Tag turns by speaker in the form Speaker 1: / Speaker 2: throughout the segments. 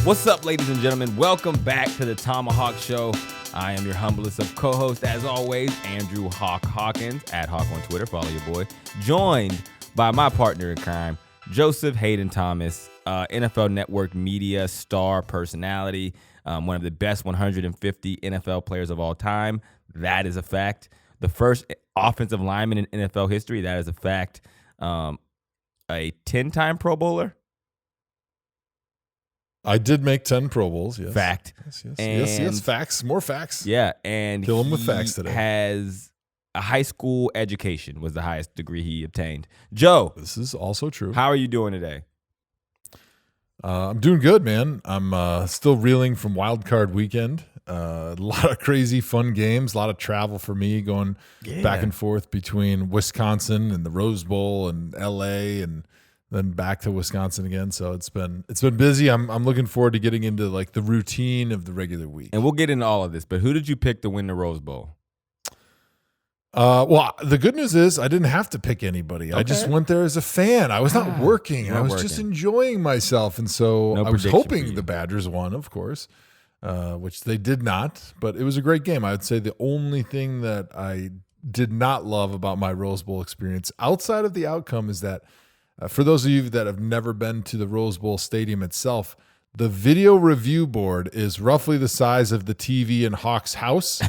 Speaker 1: What's up, ladies and gentlemen? Welcome back to the ThomaHawk Show. I am your humblest of co-hosts, as always, Andrew Hawkins, at Hawk on Twitter. Follow your boy. Joined by my partner in crime, Joseph Hayden Thomas, NFL Network media star personality, one of the best 150 NFL players of all time. That is a fact. The first offensive lineman in NFL history. That is a fact. A 10-time Pro Bowler.
Speaker 2: I did make 10 Pro Bowls, yes.
Speaker 1: Fact.
Speaker 2: Yes, facts. More facts.
Speaker 1: Yeah, and
Speaker 2: Kill him with facts today.
Speaker 1: Has a high school education, was the highest degree he obtained. Joe.
Speaker 2: This is also true.
Speaker 1: How are you doing today?
Speaker 2: I'm doing good, man. I'm still reeling from Wild Card Weekend. A lot of crazy, fun games. A lot of travel for me going back and forth between Wisconsin and the Rose Bowl and L.A. and then back to Wisconsin again. So it's been busy. I'm looking forward to getting into like the routine of the regular week.
Speaker 1: And we'll get into all of this, but who did you pick to win the Rose Bowl?
Speaker 2: Well, the good news is I didn't have to pick anybody. Okay. I just went there as a fan. I was not working. I was just enjoying myself. And so I was hoping the Badgers won, of course, which they did not. But it was a great game. I would say the only thing that I did not love about my Rose Bowl experience outside of the outcome is that for those of you that have never been to the Rose Bowl Stadium itself, the video review board is roughly the size of the TV in Hawk's house,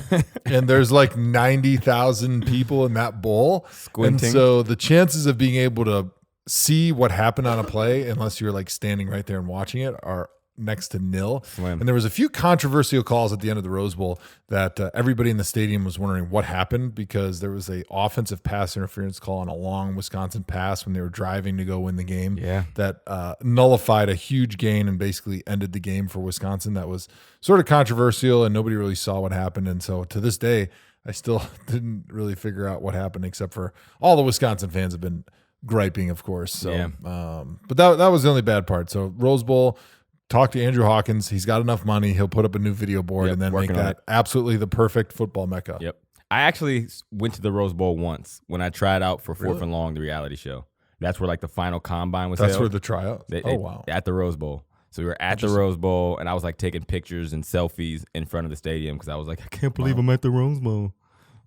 Speaker 2: and there's like 90,000 people in that bowl. Squinting. And so the chances of being able to see what happened on a play, unless you're like standing right there and watching it, are next to nil.
Speaker 1: Slim.
Speaker 2: And there was a few controversial calls at the end of the Rose Bowl that everybody in the stadium was wondering what happened, because there was a offensive pass interference call on a long Wisconsin pass when they were driving to go win the game that nullified a huge gain and basically ended the game for Wisconsin. That was sort of controversial and nobody really saw what happened. And so to this day, I still didn't really figure out what happened, except for all the Wisconsin fans have been griping, of course. So, but that was the only bad part. So Rose Bowl, talk to Andrew Hawkins. He's got enough money. He'll put up a new video board and then make that absolutely the perfect football mecca.
Speaker 1: Yep. I actually went to the Rose Bowl once when I tried out for Fourth and Long, the reality show. That's where like the final combine was held.
Speaker 2: That's where the tryout. Wow.
Speaker 1: At the Rose Bowl. So we were at the Rose Bowl, and I was like taking pictures and selfies in front of the stadium because I was like, I can't believe I'm at the Rose Bowl.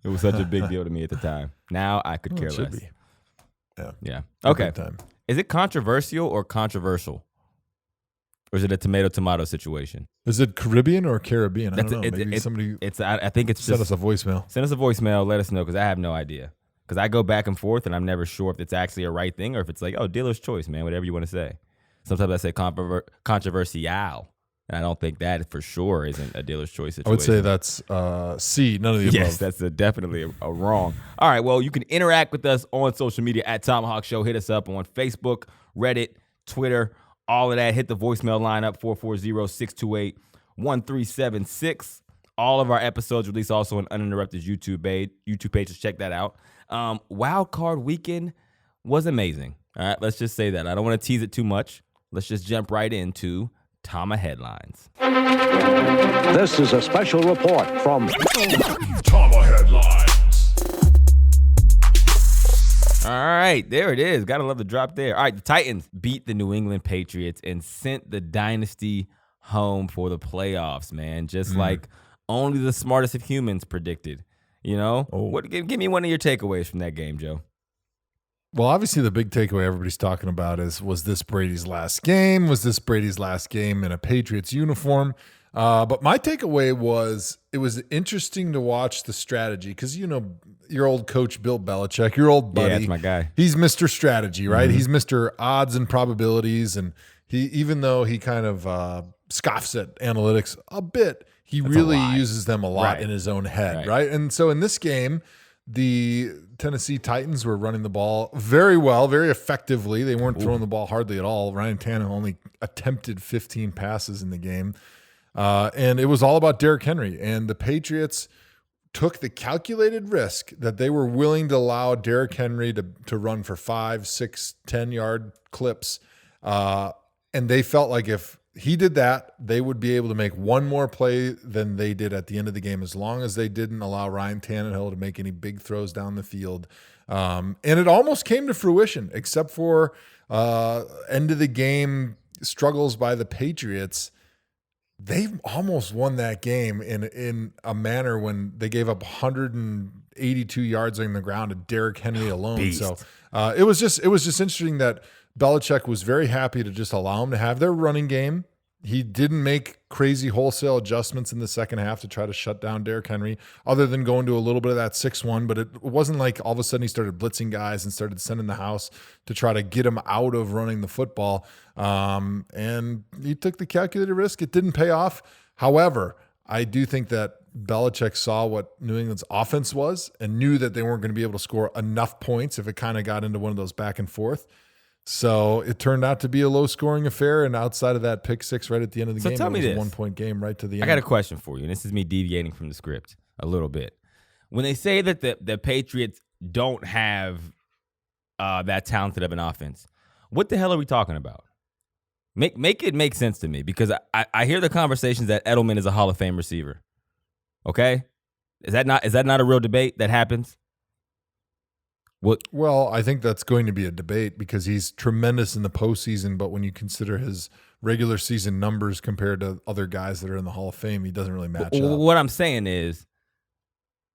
Speaker 1: It was such a big deal to me at the time. Now I could care less.
Speaker 2: Be.
Speaker 1: Yeah. Okay. Is it controversial or controversial? Or is it a tomato situation?
Speaker 2: Is it Caribbean or Caribbean? I don't know. Maybe somebody.
Speaker 1: I think it's
Speaker 2: send us a voicemail.
Speaker 1: Send us a voicemail. Let us know, because I have no idea. Because I go back and forth, and I'm never sure if it's actually a right thing or if it's like, dealer's choice, man. Whatever you want to say. Sometimes I say controversial, and I don't think that for sure isn't a dealer's choice situation.
Speaker 2: I would say that's C. None of the above.
Speaker 1: Yes, that's definitely a wrong. All right. Well, you can interact with us on social media at ThomaHawk Show. Hit us up on Facebook, Reddit, Twitter. All of that. Hit the voicemail line up, 440-628-1376. All of our episodes released also on Uninterrupted YouTube pages. Check that out. Wild Card Weekend was amazing. All right, let's just say that. I don't want to tease it too much. Let's just jump right into Thoma Headlines.
Speaker 3: This is a special report from
Speaker 4: Thoma Headlines.
Speaker 1: All right, there it is. Gotta love the drop there. All right, the Titans beat the New England Patriots and sent the dynasty home for the playoffs, man. Just like only the smartest of humans predicted. You know? Give me one of your takeaways from that game, Joe.
Speaker 2: Well, obviously the big takeaway everybody's talking about is, was this Brady's last game? Was this Brady's last game in a Patriots uniform? But my takeaway was, it was interesting to watch the strategy, because, your old coach, Bill Belichick, your old buddy.
Speaker 1: Yeah, that's my guy.
Speaker 2: He's Mr. Strategy, right? Mm-hmm. He's Mr. Odds and Probabilities. And even though he kind of scoffs at analytics a bit, he really uses them a lot in his own head, right? And so in this game, the Tennessee Titans were running the ball very well, very effectively. They weren't throwing the ball hardly at all. Ryan Tannehill only attempted 15 passes in the game. And it was all about Derrick Henry. And the Patriots took the calculated risk that they were willing to allow Derrick Henry to run for 5, 6, 10-yard clips. And they felt like if he did that, they would be able to make one more play than they did at the end of the game, as long as they didn't allow Ryan Tannehill to make any big throws down the field. And it almost came to fruition, except for end of the game struggles by the Patriots. they almost won that game in a manner when they gave up 182 yards on the ground to Derrick Henry alone.
Speaker 1: Beast.
Speaker 2: So it was just interesting that Belichick was very happy to just allow them to have their running game. He didn't make crazy wholesale adjustments in the second half to try to shut down Derrick Henry, other than going to a little bit of that 6-1. But it wasn't like all of a sudden he started blitzing guys and started sending the house to try to get him out of running the football. And he took the calculated risk. It didn't pay off. However, I do think that Belichick saw what New England's offense was and knew that they weren't going to be able to score enough points if it kind of got into one of those back and forth. So it turned out to be a low-scoring affair, and outside of that pick six right at the end of the game,
Speaker 1: tell me
Speaker 2: it was
Speaker 1: this.
Speaker 2: a 1-point game right to the end.
Speaker 1: I got a question for you, and this is me deviating from the script a little bit. When they say that the Patriots don't have that talented of an offense, what the hell are we talking about? Make it make sense to me, because I hear the conversations that Edelman is a Hall of Fame receiver. Okay? Is that not a real debate that happens? What?
Speaker 2: Well, I think that's going to be a debate because he's tremendous in the postseason, but when you consider his regular season numbers compared to other guys that are in the Hall of Fame, he doesn't really match up.
Speaker 1: What I'm saying is,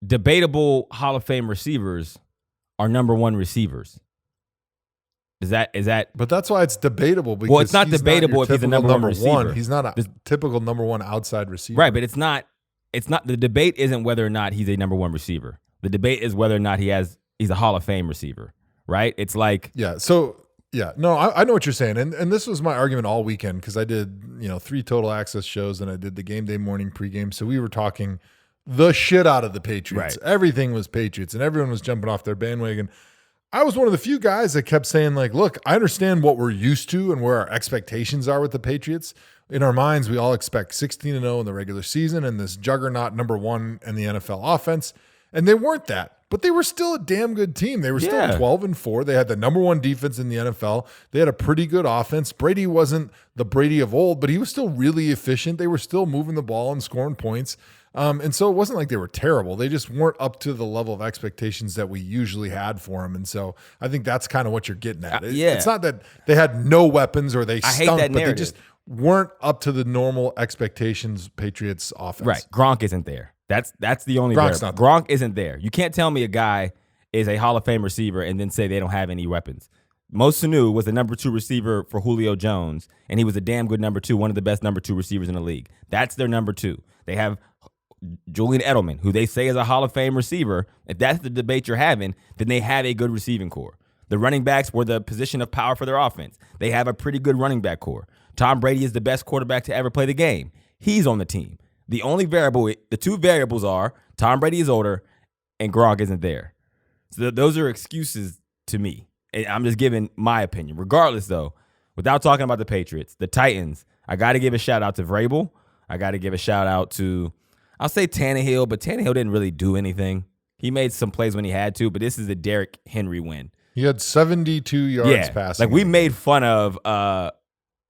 Speaker 1: debatable Hall of Fame receivers are number one receivers. Is that?
Speaker 2: But that's why it's debatable. Because
Speaker 1: it's not debatable if he's a number one receiver.
Speaker 2: He's not a typical number one outside receiver.
Speaker 1: Right, but it's not. The debate isn't whether or not he's a number one receiver. The debate is whether or not he's a Hall of Fame receiver, right? It's like...
Speaker 2: Yeah, so, yeah. No, I know what you're saying. And this was my argument all weekend because I did, 3 Total Access shows and I did the game day morning pregame. So we were talking the shit out of the Patriots.
Speaker 1: Right.
Speaker 2: Everything was Patriots and everyone was jumping off their bandwagon. I was one of the few guys that kept saying, like, look, I understand what we're used to and where our expectations are with the Patriots. In our minds, we all expect 16-0 in the regular season and this juggernaut number one in the NFL offense. And they weren't that. But they were still a damn good team. They were still 12-4. They had the number one defense in the NFL. They had a pretty good offense. Brady wasn't the Brady of old, but he was still really efficient. They were still moving the ball and scoring points. And so it wasn't like they were terrible. They just weren't up to the level of expectations that we usually had for them. And so I think that's kind of what you're getting at. It's not that they had no weapons or they stunk, but they just weren't up to the normal expectations Patriots offense.
Speaker 1: Right. Gronk isn't there. That's the only variable. Gronk isn't there. You can't tell me a guy is a Hall of Fame receiver and then say they don't have any weapons. Mo Sanu was the number 2 receiver for Julio Jones, and he was a damn good number 2, one of the best number 2 receivers in the league. That's their number 2. They have Julian Edelman, who they say is a Hall of Fame receiver. If that's the debate you're having, then they have a good receiving core. The running backs were the position of power for their offense. They have a pretty good running back core. Tom Brady is the best quarterback to ever play the game. He's on the team. The only variable, the 2 variables are Tom Brady is older and Gronk isn't there. So those are excuses to me. I'm just giving my opinion. Regardless, though, without talking about the Patriots, the Titans, I got to give a shout out to Vrabel. I got to give a shout out to, I'll say Tannehill, but Tannehill didn't really do anything. He made some plays when he had to, but this is a Derrick Henry win.
Speaker 2: He had 72 yards passing.
Speaker 1: Like we made fun of,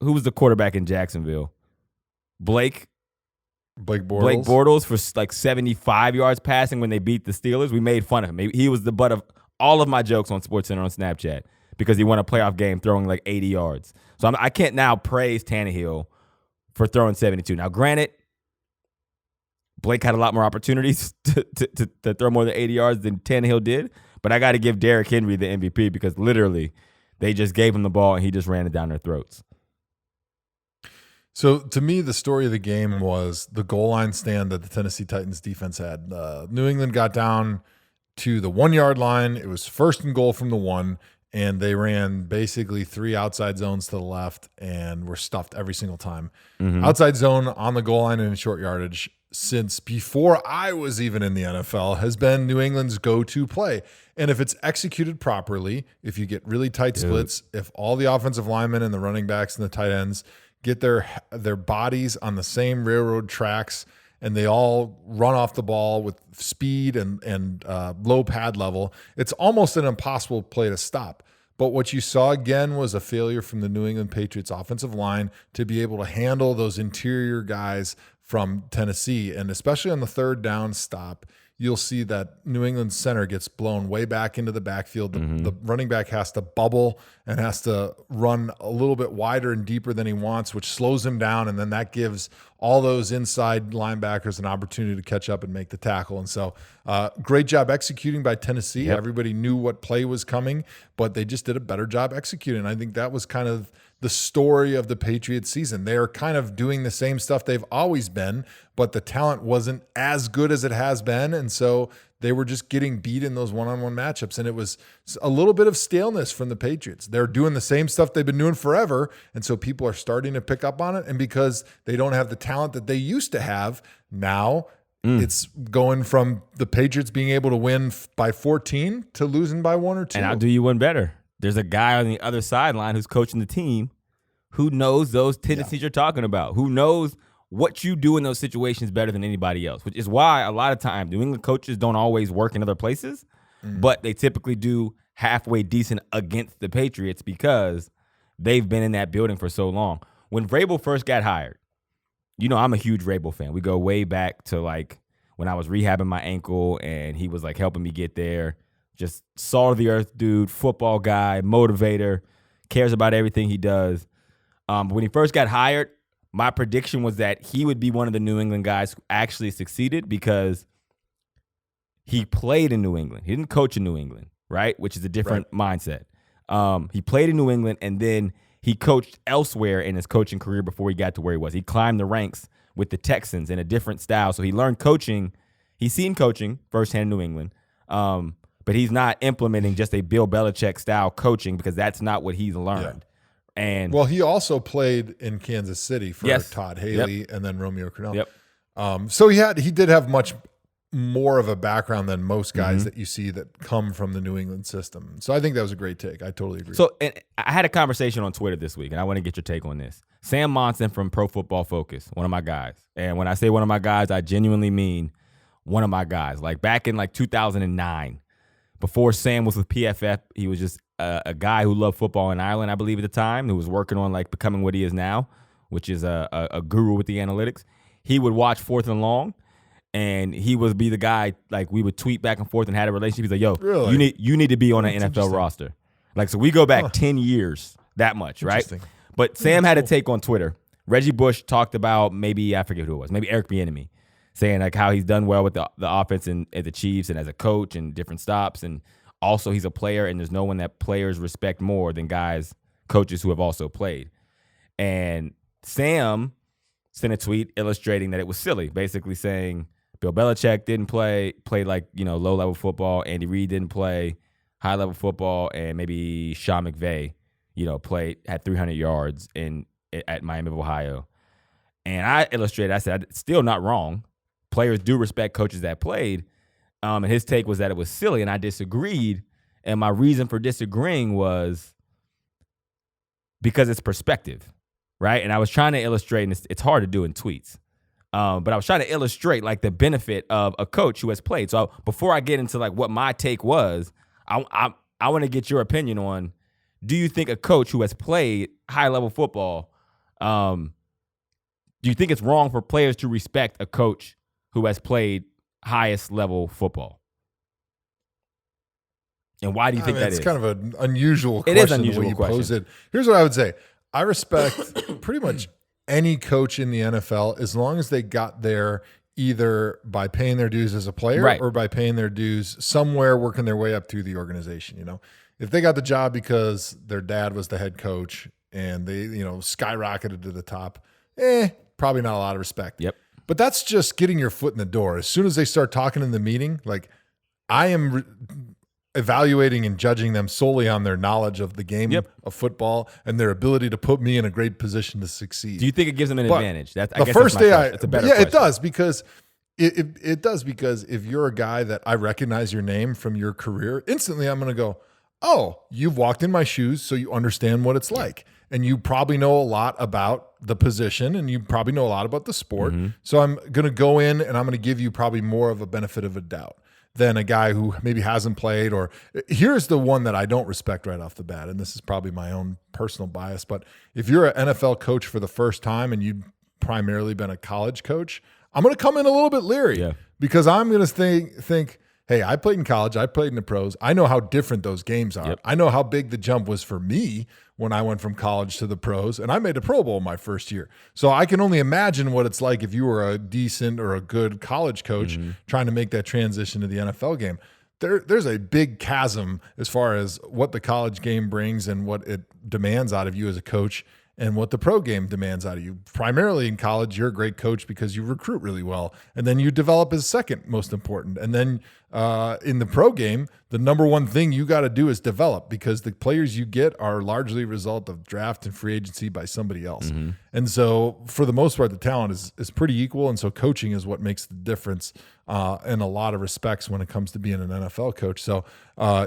Speaker 1: who was the quarterback in Jacksonville? Blake Bortles for like 75 yards passing when they beat the Steelers. We made fun of him. He was the butt of all of my jokes on SportsCenter on Snapchat because he won a playoff game throwing like 80 yards. So I can't now praise Tannehill for throwing 72. Now, granted, Blake had a lot more opportunities to throw more than 80 yards than Tannehill did, but I got to give Derrick Henry the MVP because literally they just gave him the ball and he just ran it down their throats.
Speaker 2: So to me, the story of the game was the goal line stand that the Tennessee Titans defense had. New England got down to the 1-yard line. It was 1st and goal from the 1, and they ran basically 3 outside zones to the left and were stuffed every single time. Mm-hmm. Outside zone on the goal line and in short yardage since before I was even in the NFL has been New England's go-to play. And if it's executed properly, if you get really tight splits, if all the offensive linemen and the running backs and the tight ends get their bodies on the same railroad tracks, and they all run off the ball with speed and low pad level, it's almost an impossible play to stop. But what you saw again was a failure from the New England Patriots offensive line to be able to handle those interior guys from Tennessee. And especially on the 3rd down stop, you'll see that New England center gets blown way back into the backfield. The running back has to bubble and has to run a little bit wider and deeper than he wants, which slows him down. And then that gives all those inside linebackers an opportunity to catch up and make the tackle. And so great job executing by Tennessee.
Speaker 1: Yep.
Speaker 2: Everybody knew what play was coming, but they just did a better job executing. And I think that was kind of the story of the Patriots season. They're kind of doing the same stuff they've always been, but the talent wasn't as good as it has been. And so they were just getting beat in those one-on-one matchups. And it was a little bit of staleness from the Patriots. They're doing the same stuff they've been doing forever. And so people are starting to pick up on it. And because they don't have the talent that they used to have, now it's going from the Patriots being able to win by 14 to losing by 1 or 2.
Speaker 1: And I'll do you one better. There's a guy on the other sideline who's coaching the team who knows those tendencies you're talking about, who knows what you do in those situations better than anybody else, which is why a lot of times New England coaches don't always work in other places, but they typically do halfway decent against the Patriots because they've been in that building for so long. When Vrabel first got hired, you know, I'm a huge Vrabel fan. We go way back to like when I was rehabbing my ankle and he was like helping me get there. Just salt of the earth dude, football guy, motivator, cares about everything he does. But when he first got hired, my prediction was that he would be one of the New England guys who actually succeeded because he played in New England. He didn't coach in New England, right? Which is a different mindset. He played in New England, and then he coached elsewhere in his coaching career before he got to where he was. He climbed the ranks with the Texans in a different style. So he learned coaching. He's seen coaching firsthand in New England. But he's not implementing just a Bill Belichick style coaching because that's not what he's learned. And
Speaker 2: well, he also played in Kansas City for Todd Haley and then Romeo Crennel. So he did have much more of a background than most guys that you see that come from the New England system. So I think that was a great take. I totally agree.
Speaker 1: So and I had a conversation on Twitter this week, and I want to get your take on this. Sam Monson from Pro Football Focus, one of my guys. And when I say one of my guys, I genuinely mean one of my guys. Like back in like 2009, before Sam was with PFF, he was just a guy who loved football in Ireland, I believe at the time, who was working on like becoming what he is now, which is a guru with the analytics. He would watch 4th and Long, and he would be the guy, like we would tweet back and forth and had a relationship. He's like, yo,
Speaker 2: really?
Speaker 1: you need to be on an NFL roster. Like, so we go back 10 years, that much, right? But Sam had a take on Twitter. Reggie Bush talked about maybe, I forget who it was, maybe Eric Bieniemy, saying like how he's done well with the offense and at the Chiefs and as a coach and different stops. And also he's a player, and there's no one that players respect more than coaches who have also played. And Sam sent a tweet illustrating that it was silly, basically saying Bill Belichick didn't played like, you know, low-level football. Andy Reid didn't play high-level football, and maybe Sean McVay, you know, had 300 yards at Miami of Ohio. And I illustrated, I said, it's still not wrong. Players do respect coaches that played. And his take was that it was silly, and I disagreed. And my reason for disagreeing was because it's perspective, right? And I was trying to illustrate, and it's hard to do in tweets, but I was trying to illustrate like the benefit of a coach who has played. So before I get into like what my take was, I want to get your opinion on, do you think a coach who has played high-level football, do you think it's wrong for players to respect a coach who has played highest level football? And why do you think that is?
Speaker 2: It's kind of an unusual question.
Speaker 1: It is an unusual question.
Speaker 2: Pose it. Here's what I would say. I respect pretty much any coach in the NFL as long as they got there either by paying their dues as a player or by paying their dues somewhere, working their way up through the organization. You know, if they got the job because their dad was the head coach and they, you know, skyrocketed to the top, probably not a lot of respect.
Speaker 1: Yep.
Speaker 2: But that's just getting your foot in the door. As soon as they start talking in the meeting, like I am evaluating and judging them solely on their knowledge of the game of football and their ability to put me in a great position to succeed.
Speaker 1: Do you think it gives them an advantage?
Speaker 2: That's a better question. It does because it does because if you're a guy that I recognize your name from your career, instantly I'm going to go, oh, you've walked in my shoes, so you understand what it's like. And you probably know a lot about the position and you probably know a lot about the sport. So I'm going to go in and I'm going to give you probably more of a benefit of a doubt than a guy who maybe hasn't played. Or here's the one that I don't respect right off the bat, and this is probably my own personal bias, but if you're an NFL coach for the first time and you've primarily been a college coach, I'm going to come in a little bit leery because I'm going to think, hey, hey, I played in college, I played in the pros. I know how different those games are.
Speaker 1: Yep.
Speaker 2: I know how big the jump was for me when I went from college to the pros, and I made a Pro Bowl my first year. So I can only imagine what it's like if you were a decent or a good college coach trying to make that transition to the NFL game. There's a big chasm as far as what the college game brings and what it demands out of you as a coach and what the pro game demands out of you. Primarily in college, you're a great coach because you recruit really well. And then you develop as second most important. And then in the pro game, the number one thing you got to do is develop, because the players you get are largely a result of draft and free agency by somebody else. And so for the most part, the talent is pretty equal. And so coaching is what makes the difference in a lot of respects when it comes to being an NFL coach. So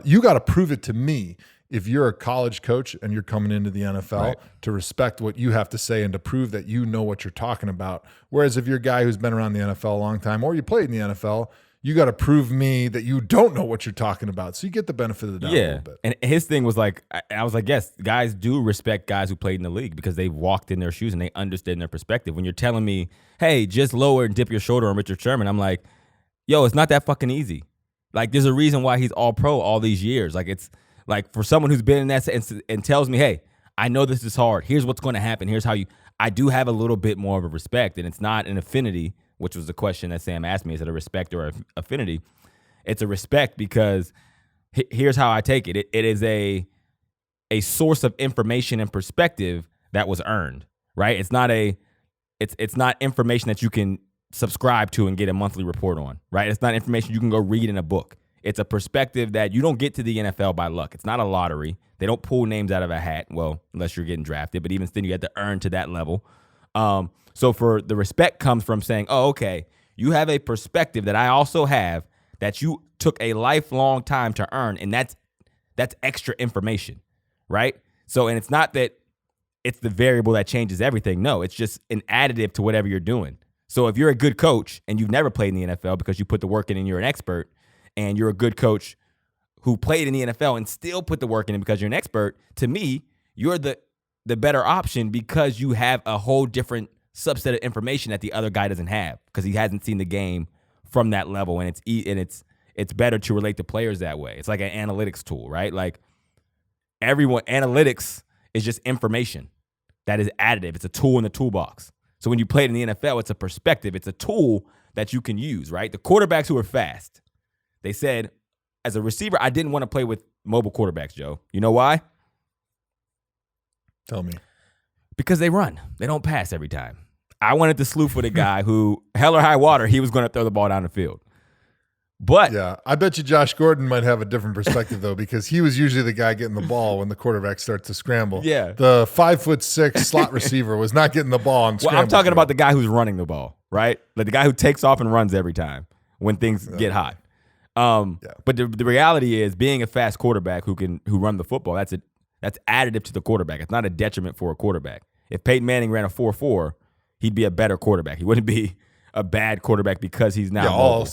Speaker 2: you got to prove it to me, if you're a college coach and you're coming into the NFL, to respect what you have to say and to prove that you know what you're talking about. Whereas if you're a guy who's been around the NFL a long time, or you played in the NFL, you got to prove me that you don't know what you're talking about. So you get the benefit of the doubt a little bit.
Speaker 1: And his thing was like, I was like, yes, guys do respect guys who played in the league because they've walked in their shoes and they understand their perspective. When you're telling me, hey, just lower and dip your shoulder on Richard Sherman, I'm like, yo, it's not that fucking easy. Like, there's a reason why he's all pro all these years. Like, it's like, for someone who's been in that and tells me, hey, I know this is hard. Here's what's going to happen. Here's how you – I do have a little bit more of a respect, and it's not an affinity, which was the question that Sam asked me. Is it a respect or an affinity? It's a respect because here's how I take it. It is a source of information and perspective that was earned, right? It's not it's not information that you can subscribe to and get a monthly report on, right? It's not information you can go read in a book. It's a perspective that you don't get to the NFL by luck. It's not a lottery. They don't pull names out of a hat, well, unless you're getting drafted, but even then you have to earn to that level. So for the respect comes from saying, oh, okay, you have a perspective that I also have that you took a lifelong time to earn, and that's extra information, right? So, and it's not that it's the variable that changes everything. No, it's just an additive to whatever you're doing. So if you're a good coach and you've never played in the NFL because you put the work in and you're an expert, and you're a good coach who played in the NFL and still put the work in because you're an expert, to me, you're the better option because you have a whole different subset of information that the other guy doesn't have because he hasn't seen the game from that level, and it's better to relate to players that way. It's like an analytics tool, right? Like analytics is just information that is additive. It's a tool in the toolbox. So when you play it in the NFL, it's a perspective. It's a tool that you can use, right? The quarterbacks who are fast, they said, as a receiver, I didn't want to play with mobile quarterbacks, Joe. You know why?
Speaker 2: Tell me.
Speaker 1: Because they run. They don't pass every time. I wanted to slew for the guy who, hell or high water, he was going to throw the ball down the field. But
Speaker 2: yeah, I bet you Josh Gordon might have a different perspective though, because he was usually the guy getting the ball when the quarterback starts to scramble.
Speaker 1: Yeah,
Speaker 2: the 5'6" slot receiver was not getting the ball on scramble.
Speaker 1: Well, I'm talking about the guy who's running the ball, right? Like the guy who takes off and runs every time when things get hot. But the reality is, being a fast quarterback who run the football, that's additive to the quarterback. It's not a detriment for a quarterback. If Peyton Manning ran a 4.4, he'd be a better quarterback. He wouldn't be a bad quarterback because he's now
Speaker 2: all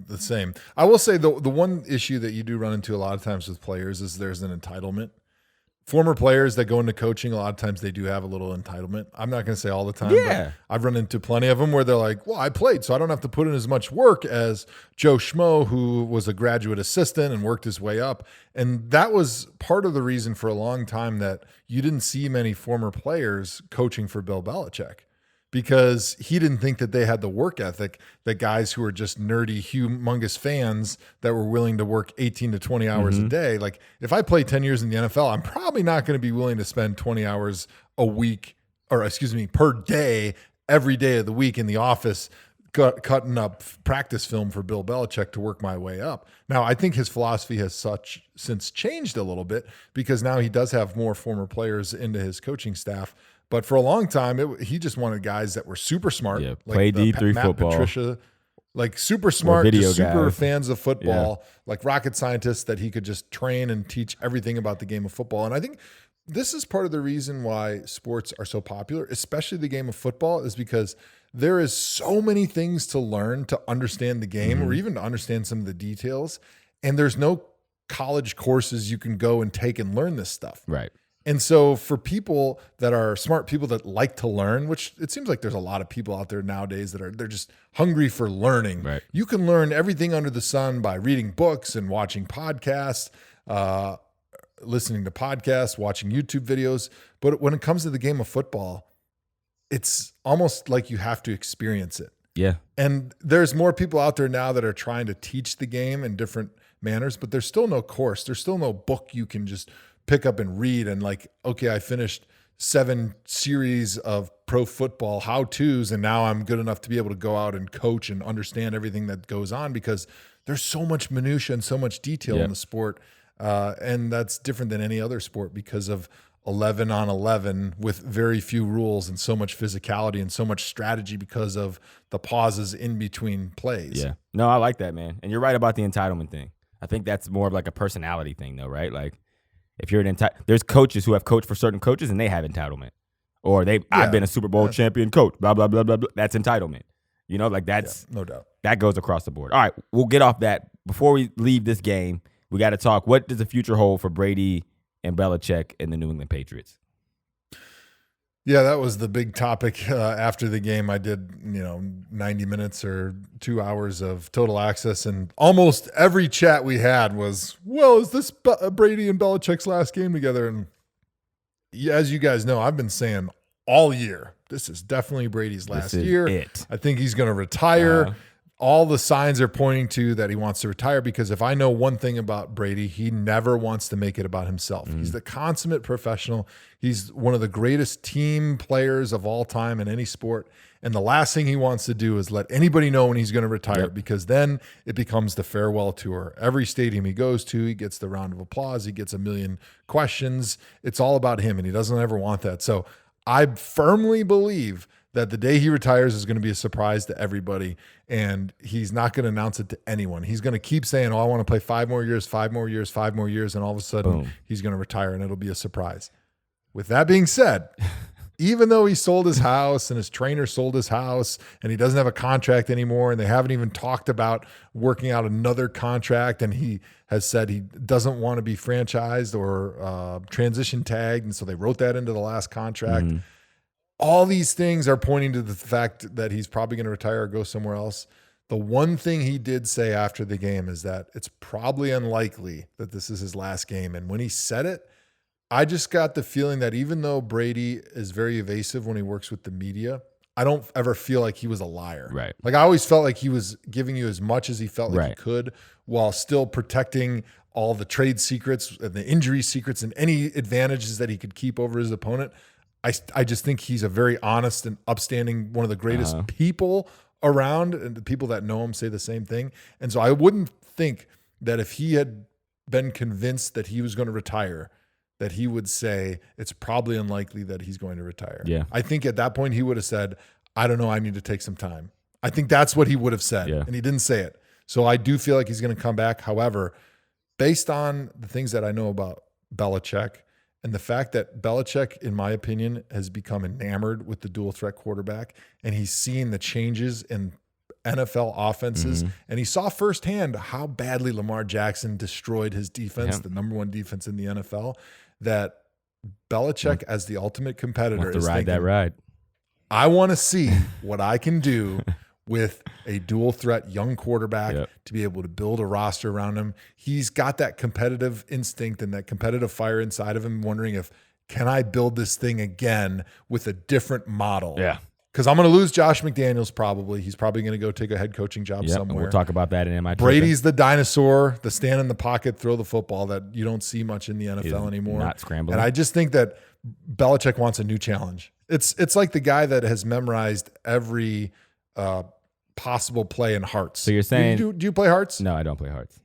Speaker 2: the same. I will say the one issue that you do run into a lot of times with players is there's an entitlement. Former players that go into coaching, a lot of times they do have a little entitlement. I'm not going to say all the time, but I've run into plenty of them where they're like, well, I played, so I don't have to put in as much work as Joe Schmo, who was a graduate assistant and worked his way up. And that was part of the reason for a long time that you didn't see many former players coaching for Bill Belichick, because he didn't think that they had the work ethic that guys who are just nerdy, humongous fans that were willing to work 18 to 20 hours a day. Like, if I play 10 years in the NFL, I'm probably not going to be willing to spend 20 hours a week, or per day, every day of the week in the office cutting up practice film for Bill Belichick to work my way up. Now, I think his philosophy has since changed a little bit, because now he does have more former players into his coaching staff. But for a long time, he just wanted guys that were super smart,
Speaker 1: play D3
Speaker 2: Matt
Speaker 1: football,
Speaker 2: Patricia, like super smart, just super fans of football, like rocket scientists that he could just train and teach everything about the game of football. And I think this is part of the reason why sports are so popular, especially the game of football, is because there is so many things to learn to understand the game, or even to understand some of the details. And there's no college courses you can go and take and learn this stuff.
Speaker 1: Right.
Speaker 2: And so for people that are smart, people that like to learn, which it seems like there's a lot of people out there nowadays they're just hungry for learning.
Speaker 1: Right.
Speaker 2: You can learn everything under the sun by reading books and watching podcasts, listening to podcasts, watching YouTube videos. But when it comes to the game of football, it's almost like you have to experience it.
Speaker 1: Yeah.
Speaker 2: And there's more people out there now that are trying to teach the game in different manners, but there's still no course. There's still no book you can just pick up and read and like, okay, I finished 7 series of pro football how-tos and now I'm good enough to be able to go out and coach and understand everything that goes on, because there's so much minutia and so much detail in the sport. And that's different than any other sport because of 11 on 11 with very few rules and so much physicality and so much strategy because of the pauses in between plays.
Speaker 1: Yeah. No, I like that, man. And you're right about the entitlement thing. I think that's more of like a personality thing though, right? Like if you're there's coaches who have coached for certain coaches and they have entitlement. Or I've been a Super Bowl champion coach, blah, blah, blah, blah, blah. That's entitlement. You know, like that's
Speaker 2: no doubt.
Speaker 1: That goes across the board. All right, we'll get off that. Before we leave this game, we got to talk, what does the future hold for Brady and Belichick and the New England Patriots?
Speaker 2: Yeah, that was the big topic after the game. I did, 90 minutes or 2 hours of Total Access, and almost every chat we had was, well, is this Brady and Belichick's last game together? And as you guys know, I've been saying all year, this is definitely Brady's last year. I think he's going to retire. All the signs are pointing to that he wants to retire, because if I know one thing about Brady, he never wants to make it about himself. He's the consummate professional. He's one of the greatest team players of all time in any sport. And the last thing he wants to do is let anybody know when he's going to retire, because then it becomes the farewell tour. Every stadium he goes to, he gets the round of applause. He gets a million questions. It's all about him, and he doesn't ever want that. So I firmly believe that the day he retires is going to be a surprise to everybody, and he's not going to announce it to anyone. He's going to keep saying, oh, I want to play 5 more years, 5 more years, 5 more years, and all of a sudden he's going to retire, and it'll be a surprise. With that being said, even though he sold his house and his trainer sold his house and he doesn't have a contract anymore, and they haven't even talked about working out another contract, and he has said he doesn't want to be franchised or transition tagged, and so they wrote that into the last contract. All these things are pointing to the fact that he's probably going to retire or go somewhere else. The one thing he did say after the game is that it's probably unlikely that this is his last game. And when he said it, I just got the feeling that even though Brady is very evasive when he works with the media, I don't ever feel like he was a liar.
Speaker 1: Right.
Speaker 2: Like I always felt like he was giving you as much as he felt like he could, while still protecting all the trade secrets and the injury secrets and any advantages that he could keep over his opponent. I just think he's a very honest and upstanding, one of the greatest people around, and the people that know him say the same thing. And so I wouldn't think that if he had been convinced that he was going to retire, that he would say it's probably unlikely that he's going to retire.
Speaker 1: Yeah.
Speaker 2: I think at that point he would have said, I don't know, I need to take some time. I think that's what he would have said, and he didn't say it. So I do feel like he's going to come back. However, based on the things that I know about Belichick, and the fact that Belichick, in my opinion, has become enamored with the dual threat quarterback, and he's seen the changes in NFL offenses, and he saw firsthand how badly Lamar Jackson destroyed his defense, the number 1 defense in the NFL, that Belichick, as the ultimate competitor, is
Speaker 1: ride
Speaker 2: thinking,
Speaker 1: that ride.
Speaker 2: I want to see what I can do with a dual threat young quarterback to be able to build a roster around him. He's got that competitive instinct and that competitive fire inside of him, wondering if, can I build this thing again with a different model?
Speaker 1: Yeah.
Speaker 2: Because I'm going to lose Josh McDaniels probably. He's probably going to go take a head coaching job somewhere.
Speaker 1: And we'll talk about that in MIT.
Speaker 2: Brady's the dinosaur, the stand in the pocket, throw the football that you don't see much in the NFL anymore.
Speaker 1: Not scrambling.
Speaker 2: And I just think that Belichick wants a new challenge. It's like the guy that has memorized every possible play in Hearts.
Speaker 1: So you're saying...
Speaker 2: Do you play Hearts?
Speaker 1: No, I don't play Hearts.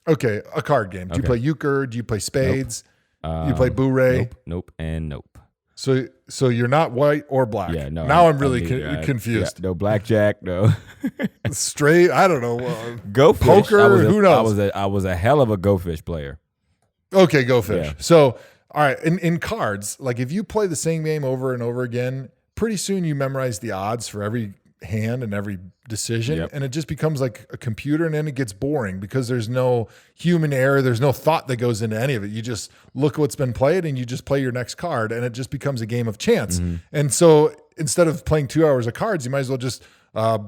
Speaker 2: Okay, a card game. Do you play euchre? Do you play spades?
Speaker 1: Nope.
Speaker 2: Do you play bourrée?
Speaker 1: Nope, and nope.
Speaker 2: So you're not white or black.
Speaker 1: Yeah, no.
Speaker 2: Now I'm really confused.
Speaker 1: Yeah, no blackjack, no.
Speaker 2: Straight, I don't know.
Speaker 1: Go fish.
Speaker 2: Poker, who knows?
Speaker 1: I was a hell of a go fish player.
Speaker 2: Okay, go fish.
Speaker 1: Yeah.
Speaker 2: So, all right, in cards, like if you play the same game over and over again, pretty soon you memorize the odds for every hand and every decision, and it just becomes like a computer, and then it gets boring because there's no human error, there's no thought that goes into any of it. You just look at what's been played and you just play your next card, and it just becomes a game of chance. And so instead of playing 2 hours of cards, you might as well just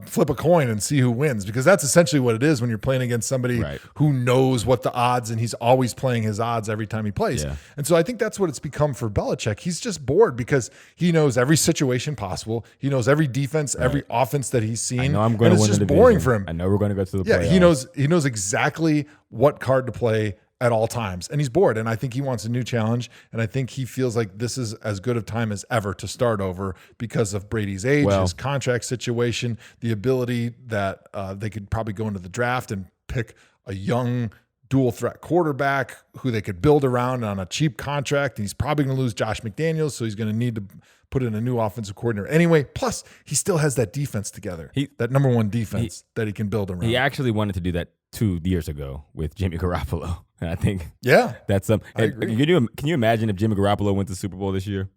Speaker 2: flip a coin and see who wins, because that's essentially what it is when you're playing against somebody who knows what the odds, and he's always playing his odds every time he plays. And so I think that's what it's become for Belichick. He's just bored because he knows every situation possible. He knows every defense, every offense that he's seen.
Speaker 1: I know I'm going to win
Speaker 2: it's
Speaker 1: the
Speaker 2: just boring
Speaker 1: division.
Speaker 2: for him.
Speaker 1: I know we're going to go to the playoffs.
Speaker 2: He knows exactly what card to play at all times, and he's bored, and I think he wants a new challenge, and I think he feels like this is as good of time as ever to start over because of Brady's age, his contract situation, the ability that they could probably go into the draft and pick a young dual threat quarterback who they could build around on a cheap contract. And he's probably going to lose Josh McDaniels, so he's going to need to put in a new offensive coordinator anyway. Plus, he still has that defense together, that number one defense that he can build around.
Speaker 1: He actually wanted to do that 2 years ago with Jimmy Garoppolo. And I think that's something. Can you imagine if Jimmy Garoppolo went to the Super Bowl this year?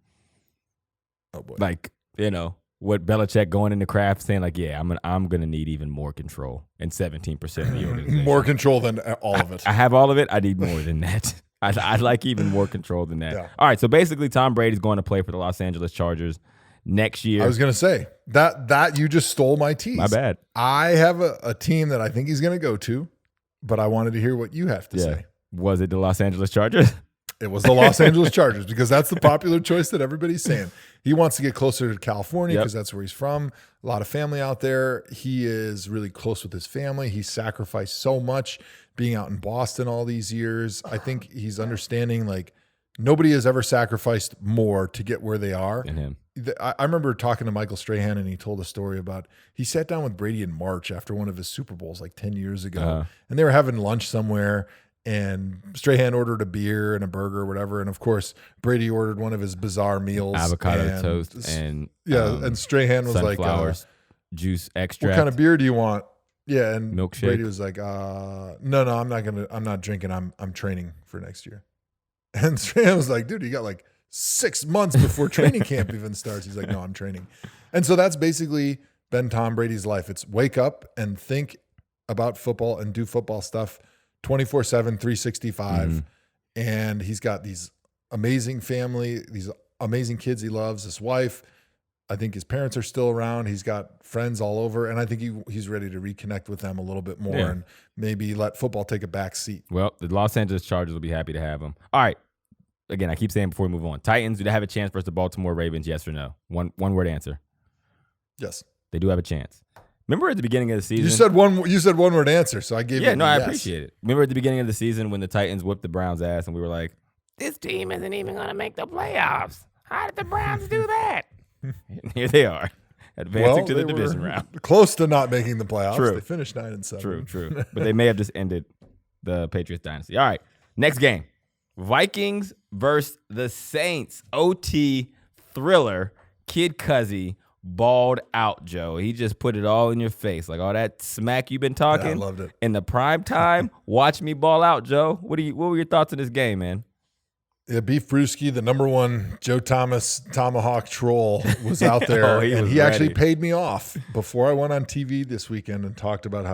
Speaker 2: Oh boy!
Speaker 1: Like, what Belichick going into Kraft saying like, I'm gonna need even more control, and 17% of the organization.
Speaker 2: More control than all of it.
Speaker 1: I have all of it. I need more than that. I'd like even more control than that. All right, so basically, Tom Brady's going to play for the Los Angeles Chargers next year.
Speaker 2: I was going to say that you just stole my tease.
Speaker 1: My bad.
Speaker 2: I have a team that I think he's going to go to, but I wanted to hear what you have to say.
Speaker 1: Was it the Los Angeles Chargers?
Speaker 2: It was the Los Angeles Chargers, because that's the popular choice that everybody's saying. He wants to get closer to California because that's where he's from. A lot of family out there. He is really close with his family. He sacrificed so much being out in Boston all these years. I think he's understanding like nobody has ever sacrificed more to get where they are.
Speaker 1: And him.
Speaker 2: I remember talking to Michael Strahan, and he told a story about he sat down with Brady in March after one of his Super Bowls like 10 years ago, and they were having lunch somewhere, and Strahan ordered a beer and a burger or whatever, and of course Brady ordered one of his bizarre meals,
Speaker 1: avocado toast and
Speaker 2: and Strahan was like,
Speaker 1: juice extract.
Speaker 2: "What kind of beer do you want?" Yeah, and
Speaker 1: milkshake. Brady
Speaker 2: was like, "No, I'm not drinking. I'm training for next year." And Strahan was like, "Dude, you got like 6 months before training camp even starts." He's like, "No, I'm training." And so that's basically been Tom Brady's life. It's wake up and think about football and do football stuff 24/7, 365. And he's got these amazing family, these amazing kids he loves, his wife. I think his parents are still around. He's got friends all over. And I think he's ready to reconnect with them a little bit more and maybe let football take a back seat.
Speaker 1: Well, the Los Angeles Chargers will be happy to have him. All right. Again, I keep saying before we move on, Titans, do they have a chance versus the Baltimore Ravens? Yes or no? One word answer.
Speaker 2: Yes.
Speaker 1: They do have a chance. Remember at the beginning of the season?
Speaker 2: You said one word answer, so I gave you
Speaker 1: I appreciate it. Remember at the beginning of the season when the Titans whipped the Browns' ass and we were like, this team isn't even going to make the playoffs. How did the Browns do that? And here they are, advancing to the division round.
Speaker 2: Close to not making the playoffs.
Speaker 1: True.
Speaker 2: They finished 9-7.
Speaker 1: True. But they may have just ended the Patriots dynasty. All right, next game. Vikings versus the Saints. OT thriller. Kid Cuzzy balled out, Joe. He just put it all in your face. Like all that smack you've been talking.
Speaker 2: Yeah, I loved it.
Speaker 1: In the prime time, watch me ball out, Joe. What were your thoughts on this game, man?
Speaker 2: Yeah, Beef Brewski, the number one Joe Thomas ThomaHawk troll, was out there. He actually paid me off before I went on TV this weekend and talked about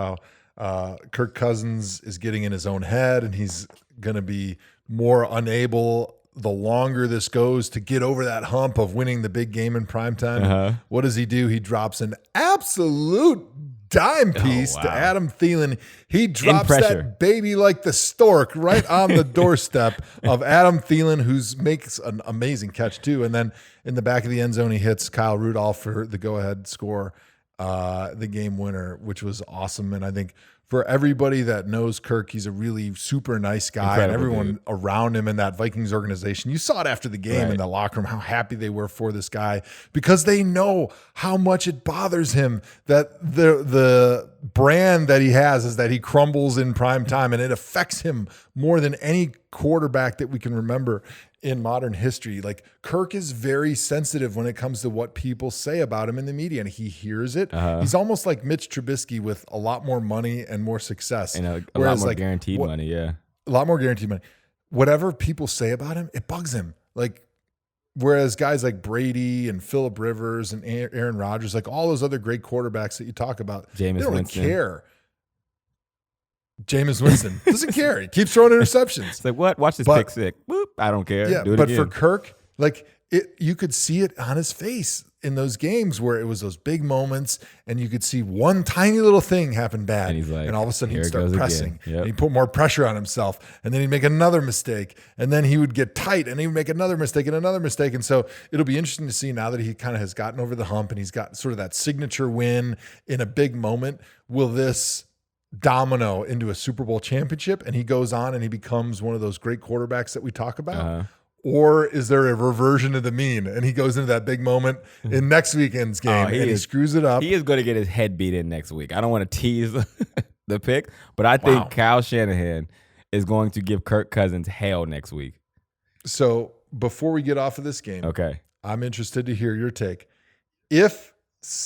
Speaker 2: how Kirk Cousins is getting in his own head and he's going to be more unable the longer this goes to get over that hump of winning the big game in primetime. What does he do? He drops an absolute dime piece to Adam Thielen. He drops that baby like the stork right on the doorstep of Adam Thielen, who makes an amazing catch too. And then in the back of the end zone, he hits Kyle Rudolph for the go-ahead score, the game winner, which was awesome. And I think for everybody that knows Kirk, he's a really super nice guy. And everyone around him in that Vikings organization, you saw it after the game in the locker room, how happy they were for this guy because they know how much it bothers him that the brand that he has is that he crumbles in prime time, and it affects him more than any quarterback that we can remember in modern history. Like Kirk is very sensitive when it comes to what people say about him in the media, and he hears it. He's almost like Mitch Trubisky with a lot more money and more success.
Speaker 1: And a lot more guaranteed money,
Speaker 2: A lot more guaranteed money. Whatever people say about him, it bugs him. Like Whereas guys like Brady and Phillip Rivers and Aaron Rodgers, like all those other great quarterbacks that you talk about, they don't really care. Jameis Winston doesn't care. He keeps throwing interceptions.
Speaker 1: It's like, what? Watch this pick six. Boop. I don't care.
Speaker 2: Yeah, but for Kirk, like you could see it on his face in those games where it was those big moments, and you could see one tiny little thing happen bad,
Speaker 1: and he's like,
Speaker 2: and all of a sudden he'd start pressing,
Speaker 1: yep.
Speaker 2: and he'd put more pressure on himself, and then he'd make another mistake, and then he would get tight, and he'd make another mistake, and so it'll be interesting to see now that he kind of has gotten over the hump, and he's got sort of that signature win in a big moment. Will this domino into a Super Bowl championship, and he goes on and he becomes one of those great quarterbacks that we talk about? Or is there a reversion of the mean and he goes into that big moment in next weekend's game he screws it up?
Speaker 1: He is going to get his head beat in next week. I don't want to tease the pick, but I think Kyle Shanahan is going to give Kirk Cousins hell next week.
Speaker 2: So before we get off of this game, I'm interested to hear your take. If